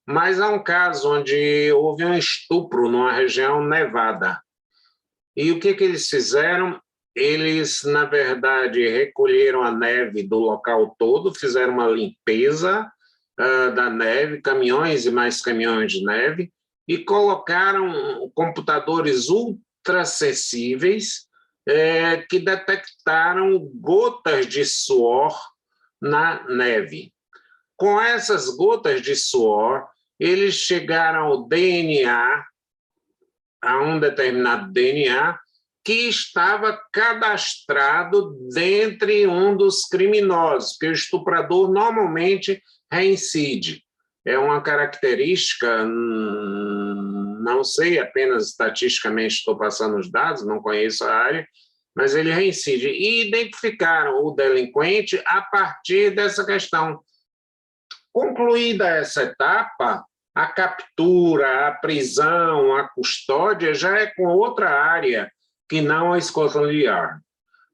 mas é um caso onde houve um estupro numa região nevada. E o que eles fizeram? Eles, na verdade, recolheram a neve do local todo, fizeram uma limpeza da neve, caminhões e mais caminhões de neve, e colocaram computadores ultraacessíveis que detectaram gotas de suor na neve. Com essas gotas de suor, eles chegaram ao DNA, a um determinado DNA, que estava cadastrado dentre um dos criminosos, porque o estuprador normalmente reincide. É uma característica, não sei, apenas estatisticamente estou passando os dados, não conheço a área, mas ele reincide. E identificaram o delinquente a partir dessa questão. Concluída essa etapa, a captura, a prisão, a custódia já é com outra área que não a Scotland Yard.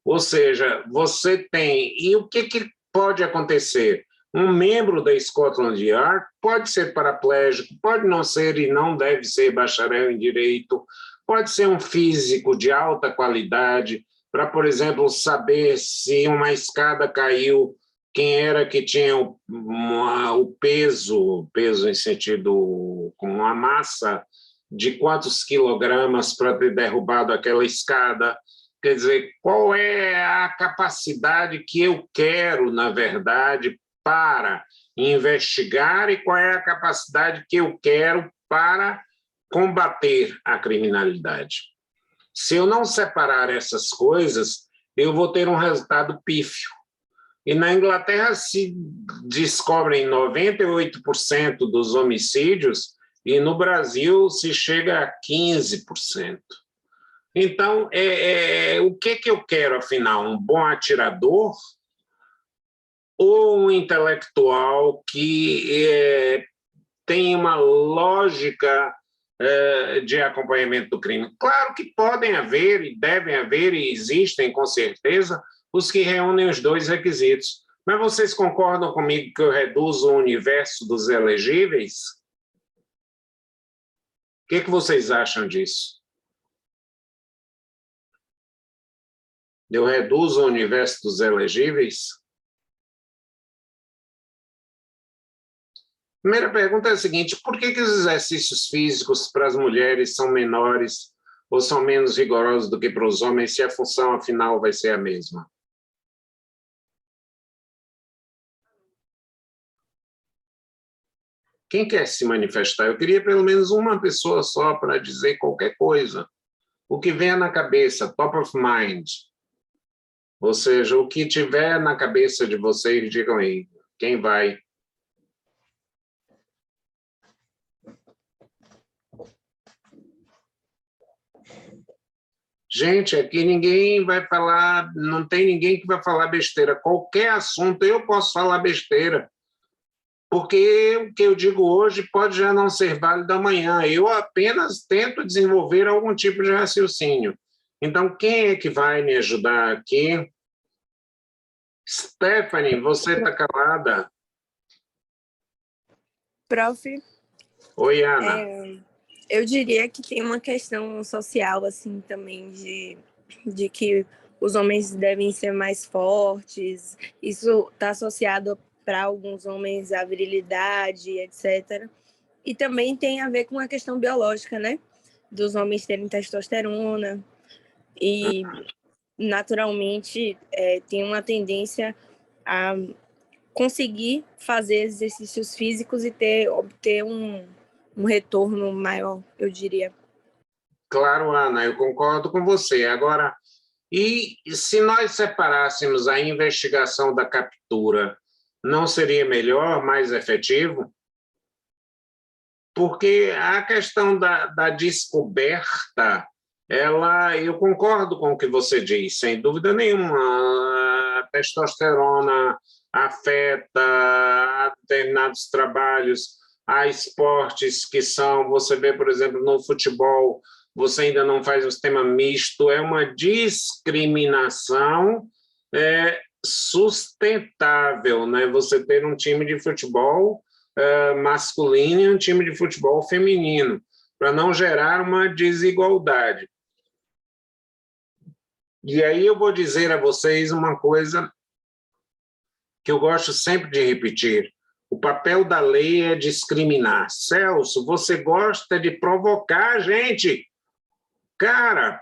Ou seja, você tem... E o que pode acontecer? Um membro da Scotland Yard pode ser paraplégico, pode não ser e não deve ser bacharel em direito, pode ser um físico de alta qualidade, para, por exemplo, saber se uma escada caiu, quem era que tinha o peso em sentido com a massa de quantos quilogramas para ter derrubado aquela escada. Quer dizer, qual é a capacidade que eu quero, na verdade, para investigar e qual é a capacidade que eu quero para combater a criminalidade. Se eu não separar essas coisas, eu vou ter um resultado pífio. E na Inglaterra se descobrem 98% dos homicídios e no Brasil se chega a 15%. Então, o que eu quero, afinal? Um bom atirador ou um intelectual que tem uma lógica de acompanhamento do crime? Claro que podem haver, e devem haver, e existem, com certeza, os que reúnem os dois requisitos. Mas vocês concordam comigo que eu reduzo o universo dos elegíveis? O que vocês acham disso? Eu reduzo o universo dos elegíveis? Primeira pergunta é a seguinte: por que os exercícios físicos para as mulheres são menores ou são menos rigorosos do que para os homens, se a função, afinal, vai ser a mesma? Quem quer se manifestar? Eu queria pelo menos uma pessoa só para dizer qualquer coisa. O que vier na cabeça, top of mind. Ou seja, o que tiver na cabeça de vocês, digam aí. Quem vai? Gente, aqui ninguém vai falar, não tem ninguém que vai falar besteira. Qualquer assunto eu posso falar besteira. Porque o que eu digo hoje pode já não ser válido amanhã. Eu apenas tento desenvolver algum tipo de raciocínio. Então, quem é que vai me ajudar aqui? Stephanie, você está calada? Prof. Oi, Ana. Eu diria que tem uma questão social, assim, também, de que os homens devem ser mais fortes. Isso está associado para alguns homens a virilidade, etc. E também tem a ver com a questão biológica, né? Dos homens terem testosterona e, naturalmente, tem uma tendência a conseguir fazer exercícios físicos e obter um retorno maior, eu diria. Claro, Ana, eu concordo com você. Agora, e se nós separássemos a investigação da captura, não seria melhor, mais efetivo? Porque a questão da descoberta eu concordo com o que você diz, sem dúvida nenhuma. A testosterona afeta determinados trabalhos, há esportes que você vê, por exemplo, no futebol, você ainda não faz o sistema misto, é uma discriminação sustentável, né? Você ter um time de futebol masculino e um time de futebol feminino, para não gerar uma desigualdade. E aí eu vou dizer a vocês uma coisa que eu gosto sempre de repetir. O papel da lei é discriminar. Celso, você gosta de provocar a gente. Cara,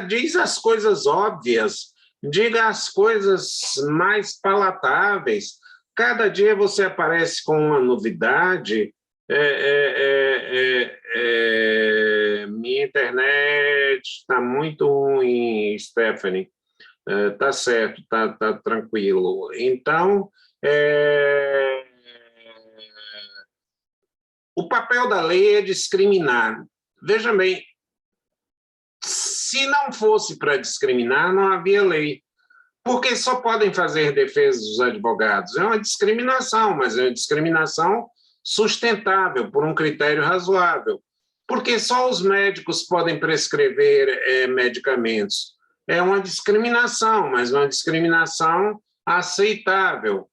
diz as coisas óbvias, diga as coisas mais palatáveis. Cada dia você aparece com uma novidade. Minha internet está muito ruim, Stephanie. Tá certo, tá tranquilo. Então, o papel da lei é discriminar. Veja bem, se não fosse para discriminar, não havia lei. Porque só podem fazer defesa dos advogados. É uma discriminação, mas é uma discriminação sustentável, por um critério razoável. Porque só os médicos podem prescrever medicamentos. É uma discriminação, mas uma discriminação aceitável.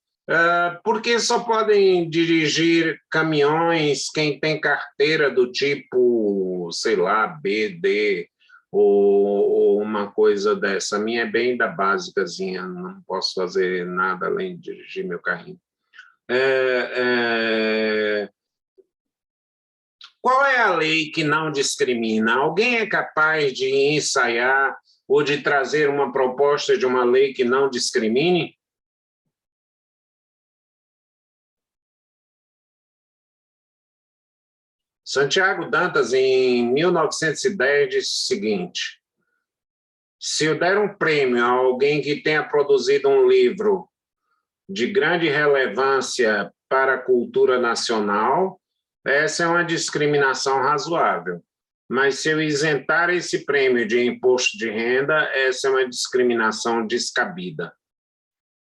Porque só podem dirigir caminhões quem tem carteira do tipo, sei lá, B, D, ou uma coisa dessa. A minha é bem da básicazinha, não posso fazer nada além de dirigir meu carrinho. Qual é a lei que não discrimina? Alguém é capaz de ensaiar ou de trazer uma proposta de uma lei que não discrimine? Santiago Dantas, em 1910, disse o seguinte: se eu der um prêmio a alguém que tenha produzido um livro de grande relevância para a cultura nacional, essa é uma discriminação razoável. Mas se eu isentar esse prêmio de imposto de renda, essa é uma discriminação descabida.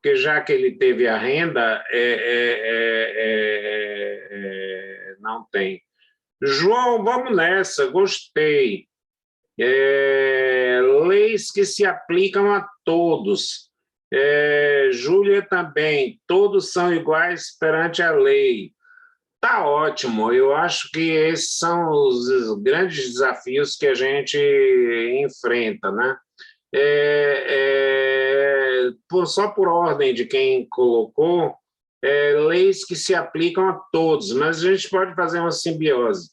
Porque já que ele teve a renda, não tem. João, vamos nessa, gostei. Leis que se aplicam a todos. Júlia também, todos são iguais perante a lei. Tá ótimo, eu acho que esses são os grandes desafios que a gente enfrenta, né? Só por ordem de quem colocou, leis que se aplicam a todos, mas a gente pode fazer uma simbiose.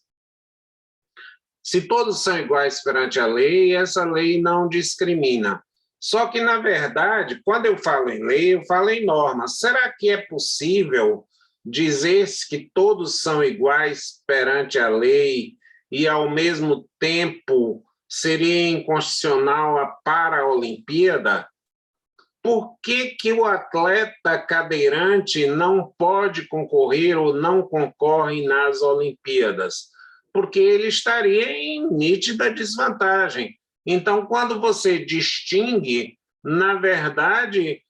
Se todos são iguais perante a lei, essa lei não discrimina. Só que, na verdade, quando eu falo em lei, eu falo em norma. Será que é possível dizer-se que todos são iguais perante a lei e, ao mesmo tempo, seria inconstitucional a Paralimpíada? Por que o atleta cadeirante não pode concorrer ou não concorre nas Olimpíadas? Porque ele estaria em nítida desvantagem. Então, quando você distingue, na verdade,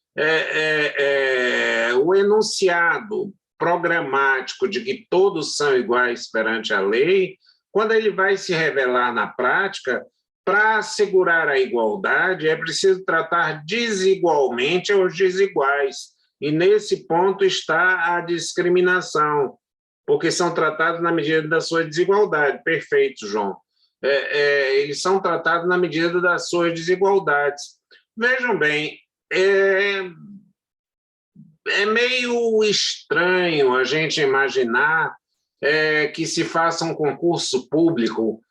o enunciado programático de que todos são iguais perante a lei, quando ele vai se revelar na prática, para assegurar a igualdade, é preciso tratar desigualmente os desiguais. E nesse ponto está a discriminação, porque são tratados na medida da sua desigualdade. Perfeito, João. Eles são tratados na medida das suas desigualdades. Vejam bem, é meio estranho a gente imaginar que se faça um concurso público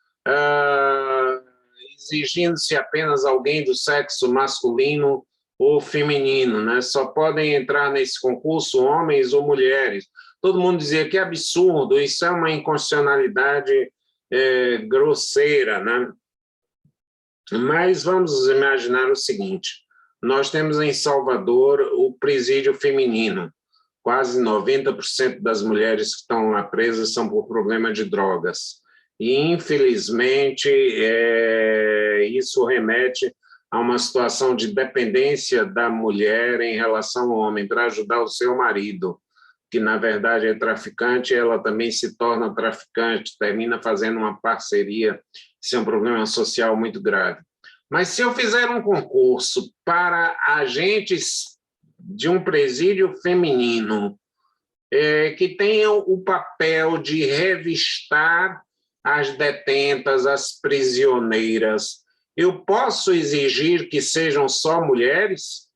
exigindo-se apenas alguém do sexo masculino ou feminino, né? Só podem entrar nesse concurso homens ou mulheres. Todo mundo dizia que absurdo, isso é uma inconstitucionalidade grosseira, né? Mas vamos imaginar o seguinte: nós temos em Salvador o presídio feminino. Quase 90% das mulheres que estão lá presas são por problema de drogas. E, infelizmente, isso remete a uma situação de dependência da mulher em relação ao homem, para ajudar o seu marido, que, na verdade, é traficante, ela também se torna traficante, termina fazendo uma parceria. Isso é um problema social muito grave. Mas se eu fizer um concurso para agentes de um presídio feminino que tenham o papel de revistar as detentas, as prisioneiras, eu posso exigir que sejam só mulheres?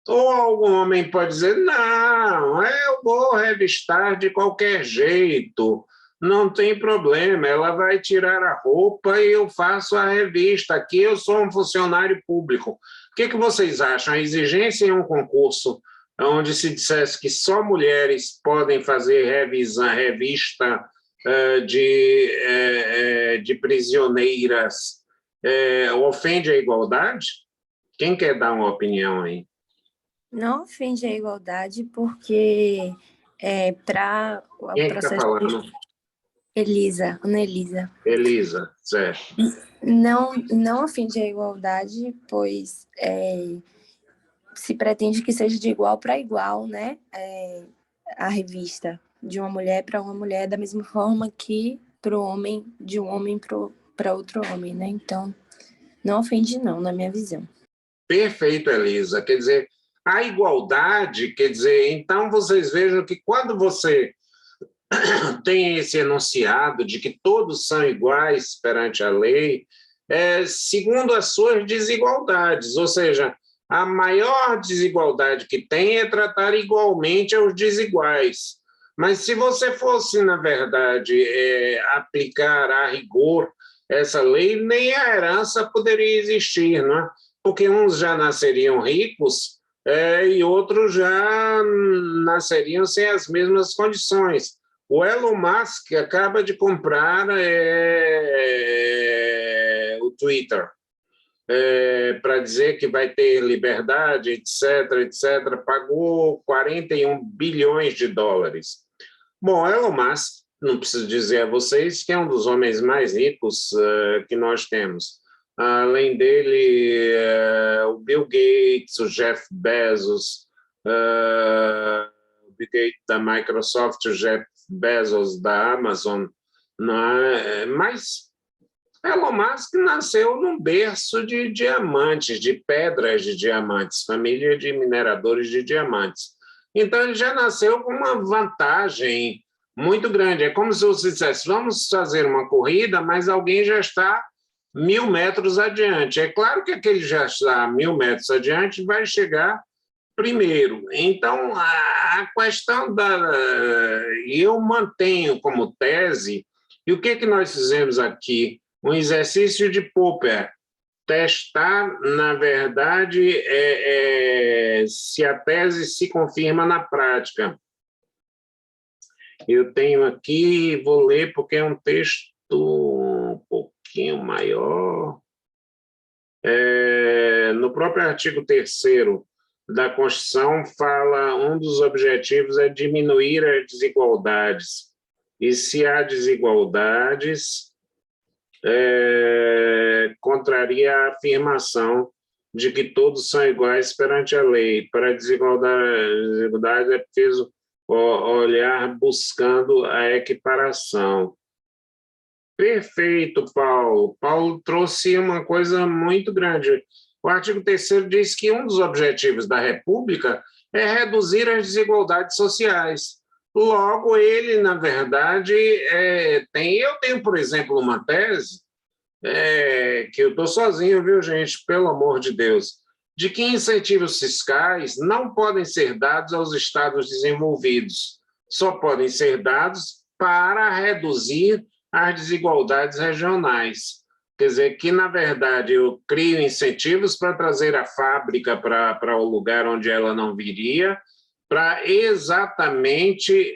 Ou algum homem pode dizer, não, eu vou revistar de qualquer jeito, não tem problema, ela vai tirar a roupa e eu faço a revista, aqui eu sou um funcionário público. O que vocês acham? A exigência em um concurso onde se dissesse que só mulheres podem fazer revista de prisioneiras, ofende a igualdade? Quem quer dar uma opinião aí? Não ofende a igualdade, porque para o processo... Quem está falando? Elisa, Ana Elisa. Elisa, certo. Não ofende a igualdade, pois se pretende que seja de igual para igual, né? A revista de uma mulher para uma mulher, da mesma forma que para o homem, de um homem para outro homem, né? Então, não ofende não, na minha visão. Perfeito, Elisa. Quer dizer, a igualdade, quer dizer, então vocês vejam que quando você tem esse enunciado de que todos são iguais perante a lei, segundo as suas desigualdades, ou seja, a maior desigualdade que tem é tratar igualmente aos desiguais. Mas se você fosse, na verdade, aplicar a rigor essa lei, nem a herança poderia existir, não é? Porque uns já nasceriam ricos e outros já nasceriam sem as mesmas condições. O Elon Musk acaba de comprar o Twitter para dizer que vai ter liberdade, etc., etc., pagou 41 bilhões de dólares. Bom, Elon Musk, não preciso dizer a vocês que é um dos homens mais ricos que nós temos. Além dele, o Bill Gates, o Jeff Bezos, o Bill Gates da Microsoft, o Jeff Bezos da Amazon, mas Elon Musk nasceu num berço de diamantes, de pedras de diamantes, família de mineradores de diamantes. Então, ele já nasceu com uma vantagem muito grande. É como se você dissesse, vamos fazer uma corrida, mas alguém já está 1.000 metros adiante. É claro que aquele já está 1.000 metros adiante vai chegar primeiro. Então, a questão eu mantenho como tese, e o que nós fizemos aqui? Um exercício de Popper, testar, na verdade, se a tese se confirma na prática. Eu tenho aqui, vou ler porque é um texto um pouquinho maior. No próprio artigo 3º da Constituição fala, um dos objetivos é diminuir as desigualdades. E se há desigualdades, contraria a afirmação de que todos são iguais perante a lei. Para a desigualdade é preciso olhar buscando a equiparação. Perfeito, Paulo. Paulo trouxe uma coisa muito grande. O artigo 3º diz que um dos objetivos da República é reduzir as desigualdades sociais. Logo, ele, na verdade, eu tenho, por exemplo, uma tese, que eu estou sozinho, viu, gente, pelo amor de Deus, de que incentivos fiscais não podem ser dados aos estados desenvolvidos, só podem ser dados para reduzir as desigualdades regionais. Quer dizer, que, na verdade, eu crio incentivos para trazer a fábrica para o lugar onde ela não viria, para exatamente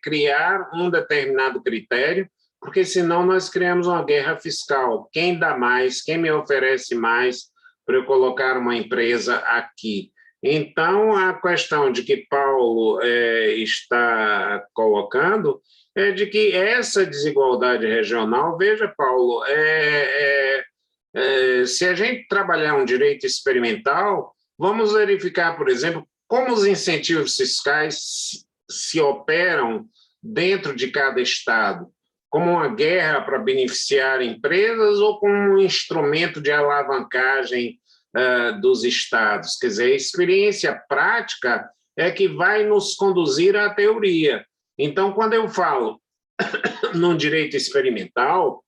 criar um determinado critério, porque senão nós criamos uma guerra fiscal. Quem dá mais, quem me oferece mais para eu colocar uma empresa aqui? Então, a questão de que Paulo está colocando é de que essa desigualdade regional, veja, Paulo, se a gente trabalhar um direito experimental, vamos verificar, por exemplo, como os incentivos fiscais se operam dentro de cada estado, como uma guerra para beneficiar empresas ou como um instrumento de alavancagem dos estados. Quer dizer, a experiência prática é que vai nos conduzir à teoria. Então, quando eu falo num direito experimental,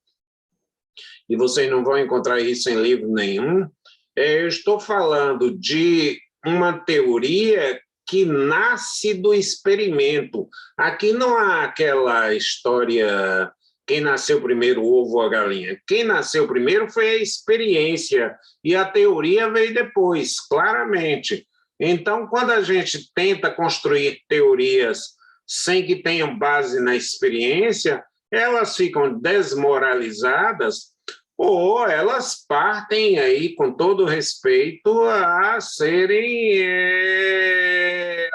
e vocês não vão encontrar isso em livro nenhum, eu estou falando de uma teoria que nasce do experimento. Aqui não há aquela história, quem nasceu primeiro, o ovo ou a galinha. Quem nasceu primeiro foi a experiência, e a teoria veio depois, claramente. Então, quando a gente tenta construir teorias sem que tenham base na experiência, elas ficam desmoralizadas, ou elas partem aí, com todo respeito, a serem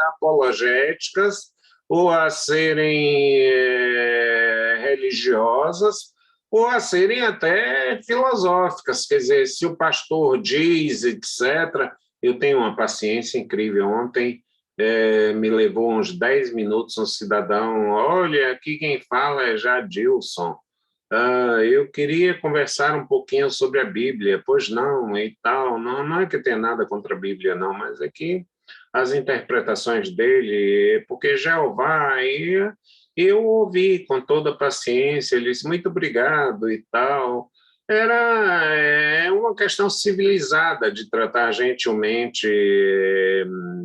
apologéticas ou a serem religiosas ou a serem até filosóficas. Quer dizer, se o pastor diz, etc., eu tenho uma paciência incrível. Ontem me levou uns 10 minutos um cidadão, olha, aqui quem fala é Jadilson. Eu queria conversar um pouquinho sobre a Bíblia. Pois não, e tal. Não é que tenha nada contra a Bíblia, não, mas é que as interpretações dele, porque Jeová, eu ouvi com toda a paciência, ele disse, muito obrigado e tal. Era uma questão civilizada de tratar gentilmente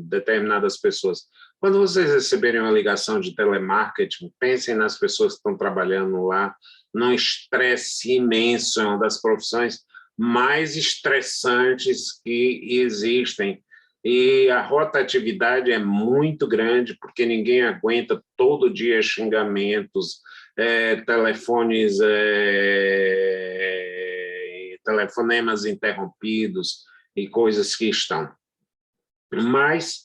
determinadas pessoas. Quando vocês receberem uma ligação de telemarketing, pensem nas pessoas que estão trabalhando lá, num estresse imenso, é uma das profissões mais estressantes que existem. E a rotatividade é muito grande, porque ninguém aguenta todo dia xingamentos, telefonemas interrompidos e coisas que estão. Mas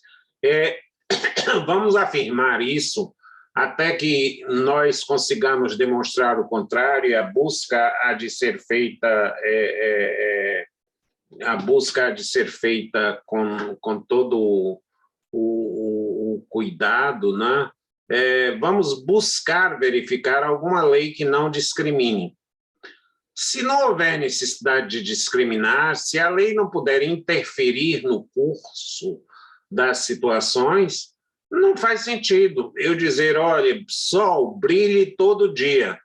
vamos afirmar isso até que nós consigamos demonstrar o contrário, e a busca há de ser feita com todo o cuidado, né? Vamos buscar verificar alguma lei que não discrimine. Se não houver necessidade de discriminar, se a lei não puder interferir no curso das situações, não faz sentido eu dizer, olha, sol, brilhe todo dia.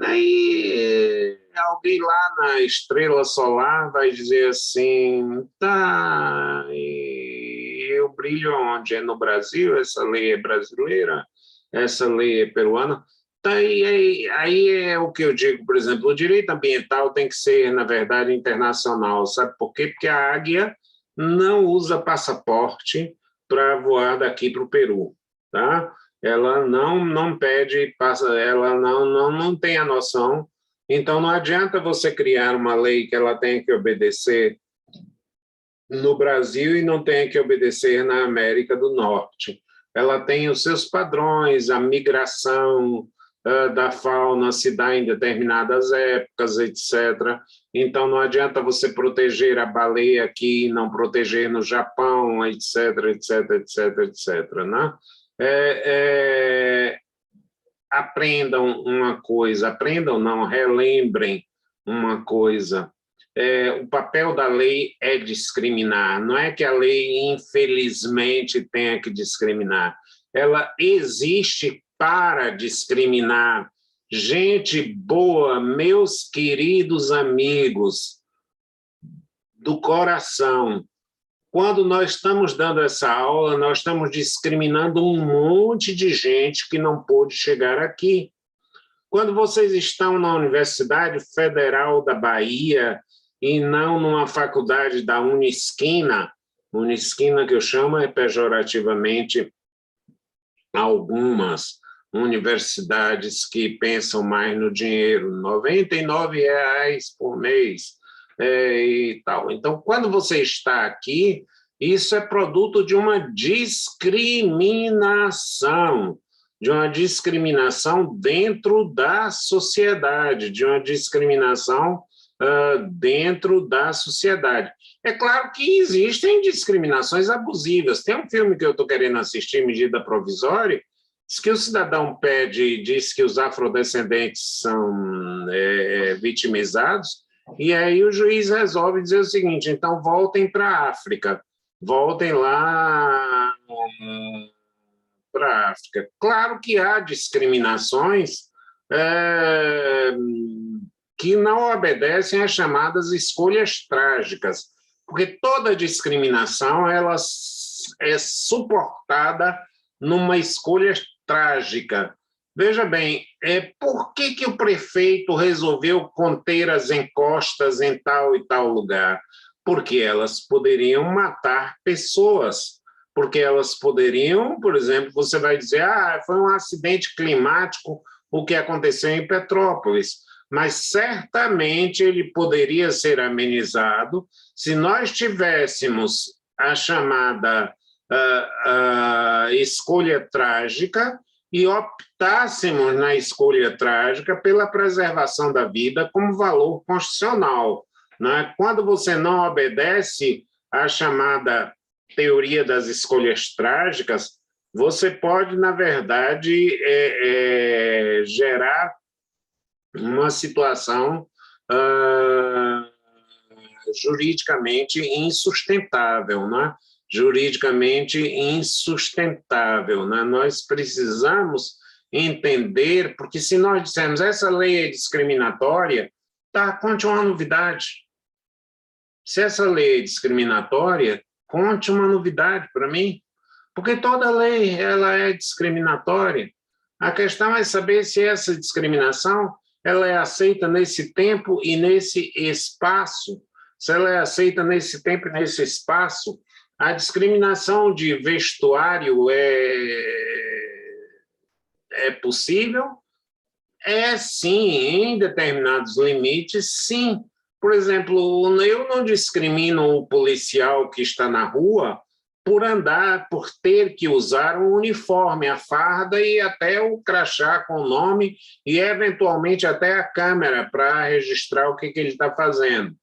Aí alguém lá na estrela solar vai dizer assim, tá, eu brilho onde? É no Brasil? Essa lei é brasileira? Essa lei é peruana? Tá, aí é o que eu digo, por exemplo, o direito ambiental tem que ser, na verdade, internacional. Sabe por quê? Porque a águia não usa passaporte para voar daqui para o Peru, tá? Ela não pede, ela não tem a noção. Então, não adianta você criar uma lei que ela tenha que obedecer no Brasil e não tenha que obedecer na América do Norte. Ela tem os seus padrões, a migração da fauna se dá em determinadas épocas, etc. Então, não adianta você proteger a baleia aqui e não proteger no Japão, etc., etc., etc., etc., né? Aprendam uma coisa, aprendam não, relembrem uma coisa. O papel da lei é discriminar, não é que a lei, infelizmente, tenha que discriminar. Ela existe para discriminar. Gente boa, meus queridos amigos do coração, quando nós estamos dando essa aula, nós estamos discriminando um monte de gente que não pôde chegar aqui. Quando vocês estão na Universidade Federal da Bahia e não numa faculdade da Unisquina que eu chamo pejorativamente algumas universidades que pensam mais no dinheiro, R$ 99 por mês, e tal. Então, quando você está aqui, isso é produto de uma discriminação dentro da sociedade, de uma discriminação dentro da sociedade. É claro que existem discriminações abusivas. Tem um filme que eu estou querendo assistir, Medida Provisória, diz que o cidadão diz que os afrodescendentes são vitimizados, e aí o juiz resolve dizer o seguinte: então voltem para a África, voltem lá para a África. Claro que há discriminações que não obedecem às chamadas escolhas trágicas, porque toda discriminação ela é suportada numa escolha trágica. Veja bem, por que o prefeito resolveu conter as encostas em tal e tal lugar? Porque elas poderiam matar pessoas, porque elas poderiam, por exemplo, você vai dizer, foi um acidente climático o que aconteceu em Petrópolis, mas certamente ele poderia ser amenizado se nós tivéssemos a chamada escolha trágica e optássemos na escolha trágica pela preservação da vida como valor constitucional. Né? Quando você não obedece à chamada teoria das escolhas trágicas, você pode, na verdade, gerar uma situação juridicamente insustentável, né? Juridicamente insustentável. Né? Nós precisamos entender, porque se nós dissermos essa lei é discriminatória, conte uma novidade. Se essa lei é discriminatória, conte uma novidade para mim, porque toda lei ela é discriminatória. A questão é saber se essa discriminação ela é aceita nesse tempo e nesse espaço. Se ela é aceita nesse tempo e nesse espaço, a discriminação de vestuário é possível? Sim, em determinados limites, sim. Por exemplo, eu não discrimino o policial que está na rua por ter que usar um uniforme, a farda e até o crachá com o nome e, eventualmente, até a câmera para registrar o que ele está fazendo.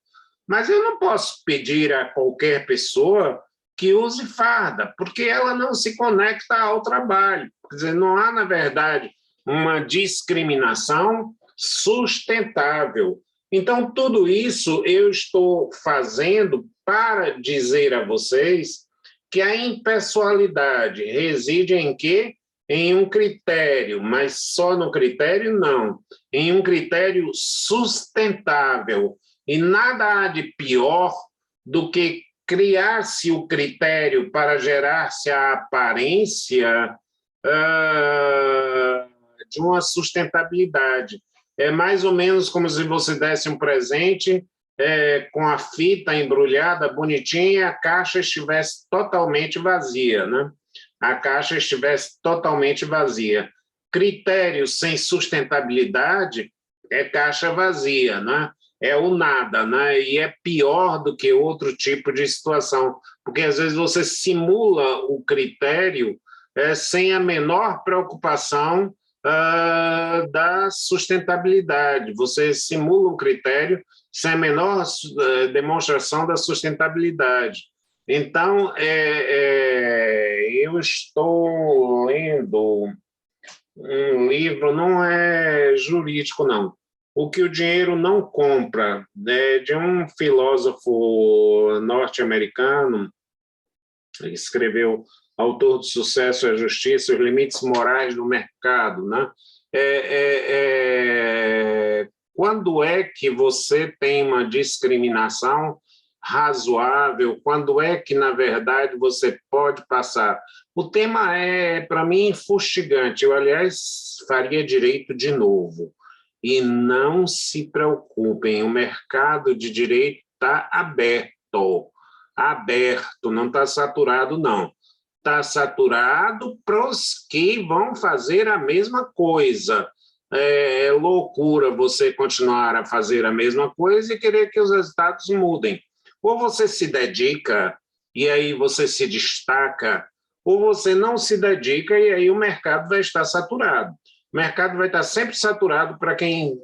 Mas eu não posso pedir a qualquer pessoa que use farda, porque ela não se conecta ao trabalho. Quer dizer, não há, na verdade, uma discriminação sustentável. Então, tudo isso eu estou fazendo para dizer a vocês que a impessoalidade reside em quê? Em um critério, mas só no critério não, em um critério sustentável. E nada há de pior do que criar-se o critério para gerar-se a aparência de uma sustentabilidade. É mais ou menos como se você desse um presente com a fita embrulhada bonitinha e a caixa estivesse totalmente vazia, né? A caixa estivesse totalmente vazia. Critério sem sustentabilidade é caixa vazia, né? É o nada, né? E é pior do que outro tipo de situação, porque às vezes você simula o critério sem a menor preocupação da sustentabilidade. Você simula um critério sem a menor demonstração da sustentabilidade. Então, eu estou lendo um livro, não é jurídico, não. O que o dinheiro não compra, de um filósofo norte-americano, ele escreveu Autor de Sucesso e a Justiça, os Limites Morais do Mercado, né? Quando é que você tem uma discriminação razoável? Quando é que, na verdade, você pode passar? O tema para mim, fustigante. Eu, aliás, faria direito de novo. E não se preocupem, o mercado de direito está aberto, não está saturado, não. Está saturado para os que vão fazer a mesma coisa. é loucura você continuar a fazer a mesma coisa e querer que os resultados mudem. Ou você se dedica e aí você se destaca, ou você não se dedica e aí o mercado vai estar saturado. O mercado vai estar sempre saturado para quem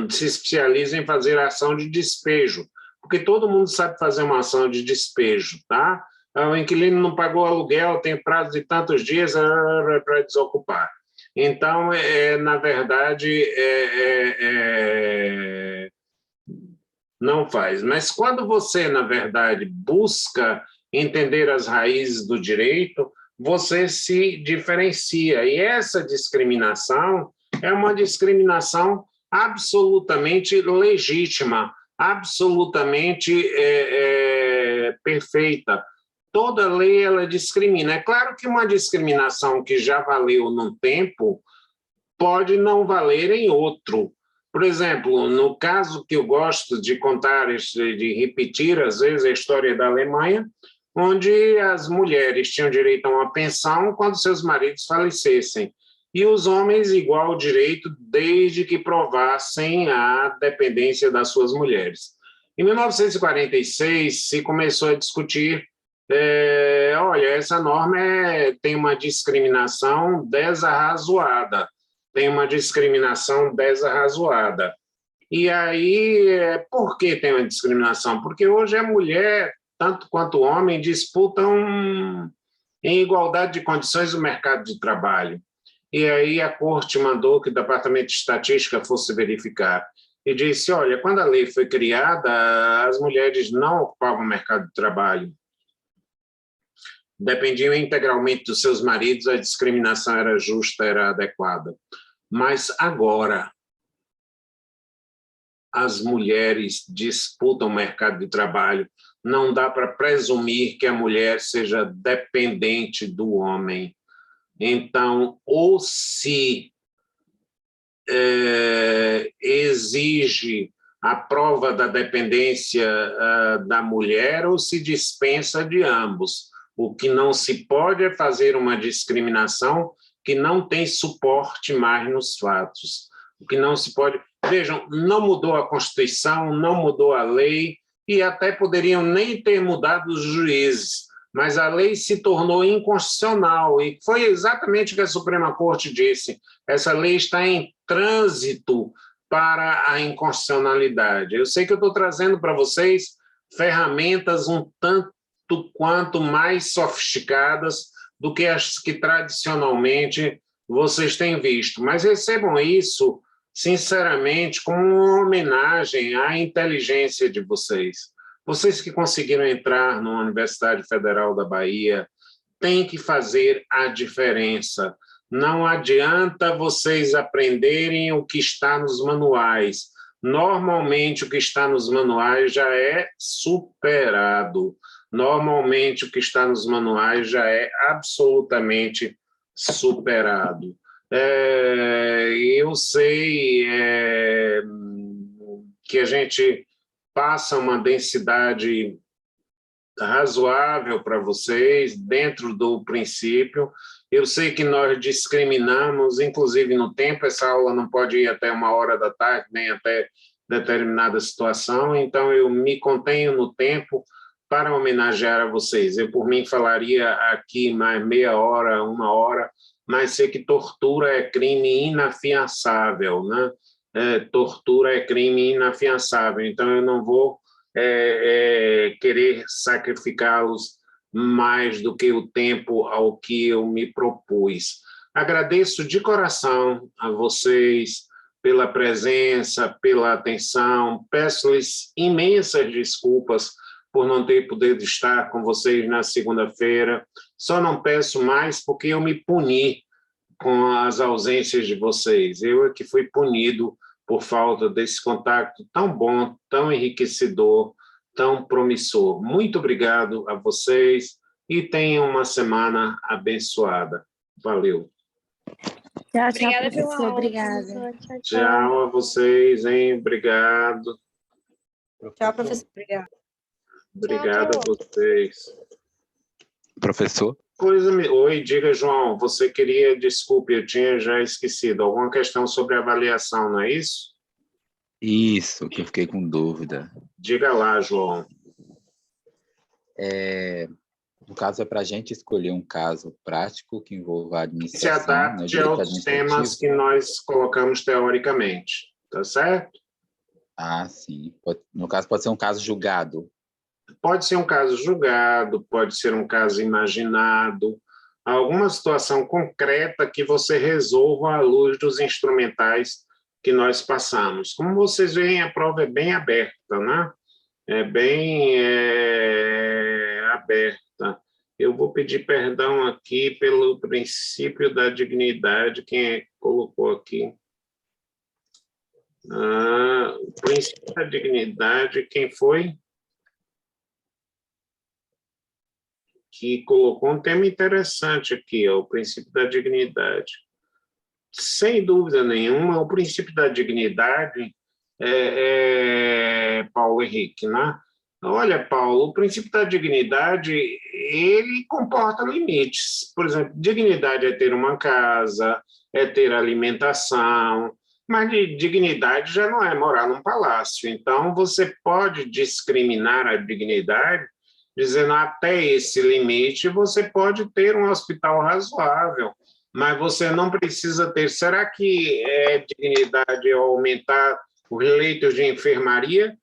se especializa em fazer ação de despejo, porque todo mundo sabe fazer uma ação de despejo, tá? O inquilino não pagou aluguel, tem prazo de tantos dias para desocupar. Então, na verdade, não faz. Mas quando você, na verdade, busca entender as raízes do direito, você se diferencia. E essa discriminação é uma discriminação absolutamente legítima, absolutamente perfeita. Toda lei ela discrimina. É claro que uma discriminação que já valeu num tempo pode não valer em outro. Por exemplo, no caso que eu gosto de contar, de repetir às vezes a história da Alemanha, onde as mulheres tinham direito a uma pensão quando seus maridos falecessem, e os homens igual direito desde que provassem a dependência das suas mulheres. Em 1946, se começou a discutir, olha, essa norma tem uma discriminação desarrazoada, E aí, por que tem uma discriminação? Porque hoje a mulher, tanto quanto o homem, disputam em igualdade de condições o mercado de trabalho. E aí a corte mandou que o Departamento de Estatística fosse verificar. E disse, olha, quando a lei foi criada, as mulheres não ocupavam o mercado de trabalho. Dependiam integralmente dos seus maridos, a discriminação era justa, era adequada. Mas agora, as mulheres disputam o mercado de trabalho, não dá para presumir que a mulher seja dependente do homem. Então, ou se exige a prova da dependência da mulher, ou se dispensa de ambos. O que não se pode é fazer uma discriminação que não tem suporte mais nos fatos. O que não se pode... Vejam, não mudou a Constituição, não mudou a lei, e até poderiam nem ter mudado os juízes, mas a lei se tornou inconstitucional, e foi exatamente o que a Suprema Corte disse. Essa lei está em trânsito para a inconstitucionalidade. Eu sei que eu estou trazendo para vocês ferramentas um tanto quanto mais sofisticadas do que as que tradicionalmente vocês têm visto, mas recebam isso, sinceramente, como uma homenagem à inteligência de vocês. Vocês que conseguiram entrar na Universidade Federal da Bahia têm que fazer a diferença. Não adianta vocês aprenderem o que está nos manuais. Normalmente, o que está nos manuais já é superado. Normalmente, o que está nos manuais já é absolutamente superado. Eu sei que a gente passa uma densidade razoável para vocês, dentro do princípio. Eu sei que nós discriminamos, inclusive no tempo, essa aula não pode ir até 13h, nem até determinada situação, então eu me contenho no tempo para homenagear a vocês. Eu, por mim, falaria aqui mais meia hora, 1 hora, mas sei que tortura é crime inafiançável, né? Tortura é crime inafiançável, então eu não vou querer sacrificá-los mais do que o tempo ao que eu me propus. Agradeço de coração a vocês pela presença, pela atenção, peço-lhes imensas desculpas por não ter podido estar com vocês na segunda-feira. Só não peço mais porque eu me puni com as ausências de vocês. Eu é que fui punido por falta desse contato tão bom, tão enriquecedor, tão promissor. Muito obrigado a vocês e tenham uma semana abençoada. Valeu. Tchau, Obrigada pela professor. aula, Obrigada. professor. Tchau a vocês, hein? Obrigado. Tchau, professor. Obrigada. Obrigado a vocês. Professor? coisa... Oi, diga, João, você queria... Desculpe, eu tinha já esquecido. Alguma questão sobre avaliação, não é isso? Isso, que eu fiquei com dúvida. Diga lá, João. No caso, é para a gente escolher um caso prático que envolva a Se administração, né, adapte direito aos temas administrativo. que nós colocamos teoricamente, tá certo? Ah, sim. No caso, pode ser um caso julgado. Pode ser um caso julgado, pode ser um caso imaginado, alguma situação concreta que você resolva à luz dos instrumentais que nós passamos. Como vocês veem, a prova é bem aberta, né? É bem aberta. Eu vou pedir perdão aqui pelo princípio da dignidade. Quem é que colocou aqui? O princípio da dignidade, quem foi? Que colocou um tema interessante aqui, ó, o princípio da dignidade. Sem dúvida nenhuma, o princípio da dignidade Paulo Henrique, né? Olha, Paulo, o princípio da dignidade, ele comporta limites. Por exemplo, dignidade é ter uma casa, é ter alimentação, mas dignidade já não é morar num palácio. Então, você pode discriminar a dignidade dizendo até esse limite você pode ter um hospital razoável, mas você não precisa ter. Será que é dignidade aumentar os leitos de enfermaria?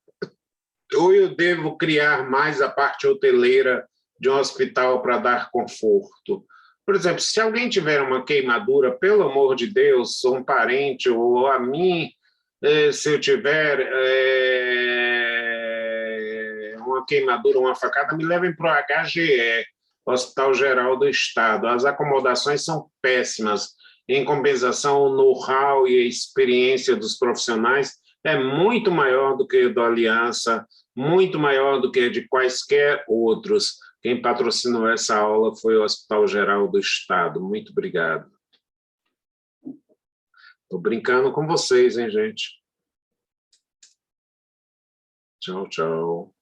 Ou eu devo criar mais a parte hoteleira de um hospital para dar conforto? Por exemplo, se alguém tiver uma queimadura, pelo amor de Deus, um parente ou a mim, se eu tiver uma queimadura, uma facada, me levem para o HGE, Hospital Geral do Estado. As acomodações são péssimas. Em compensação, o know-how e a experiência dos profissionais é muito maior do que do Aliança, muito maior do que de quaisquer outros. Quem patrocinou essa aula foi o Hospital Geral do Estado. Muito obrigado. Estou brincando com vocês, hein, gente? Tchau, tchau.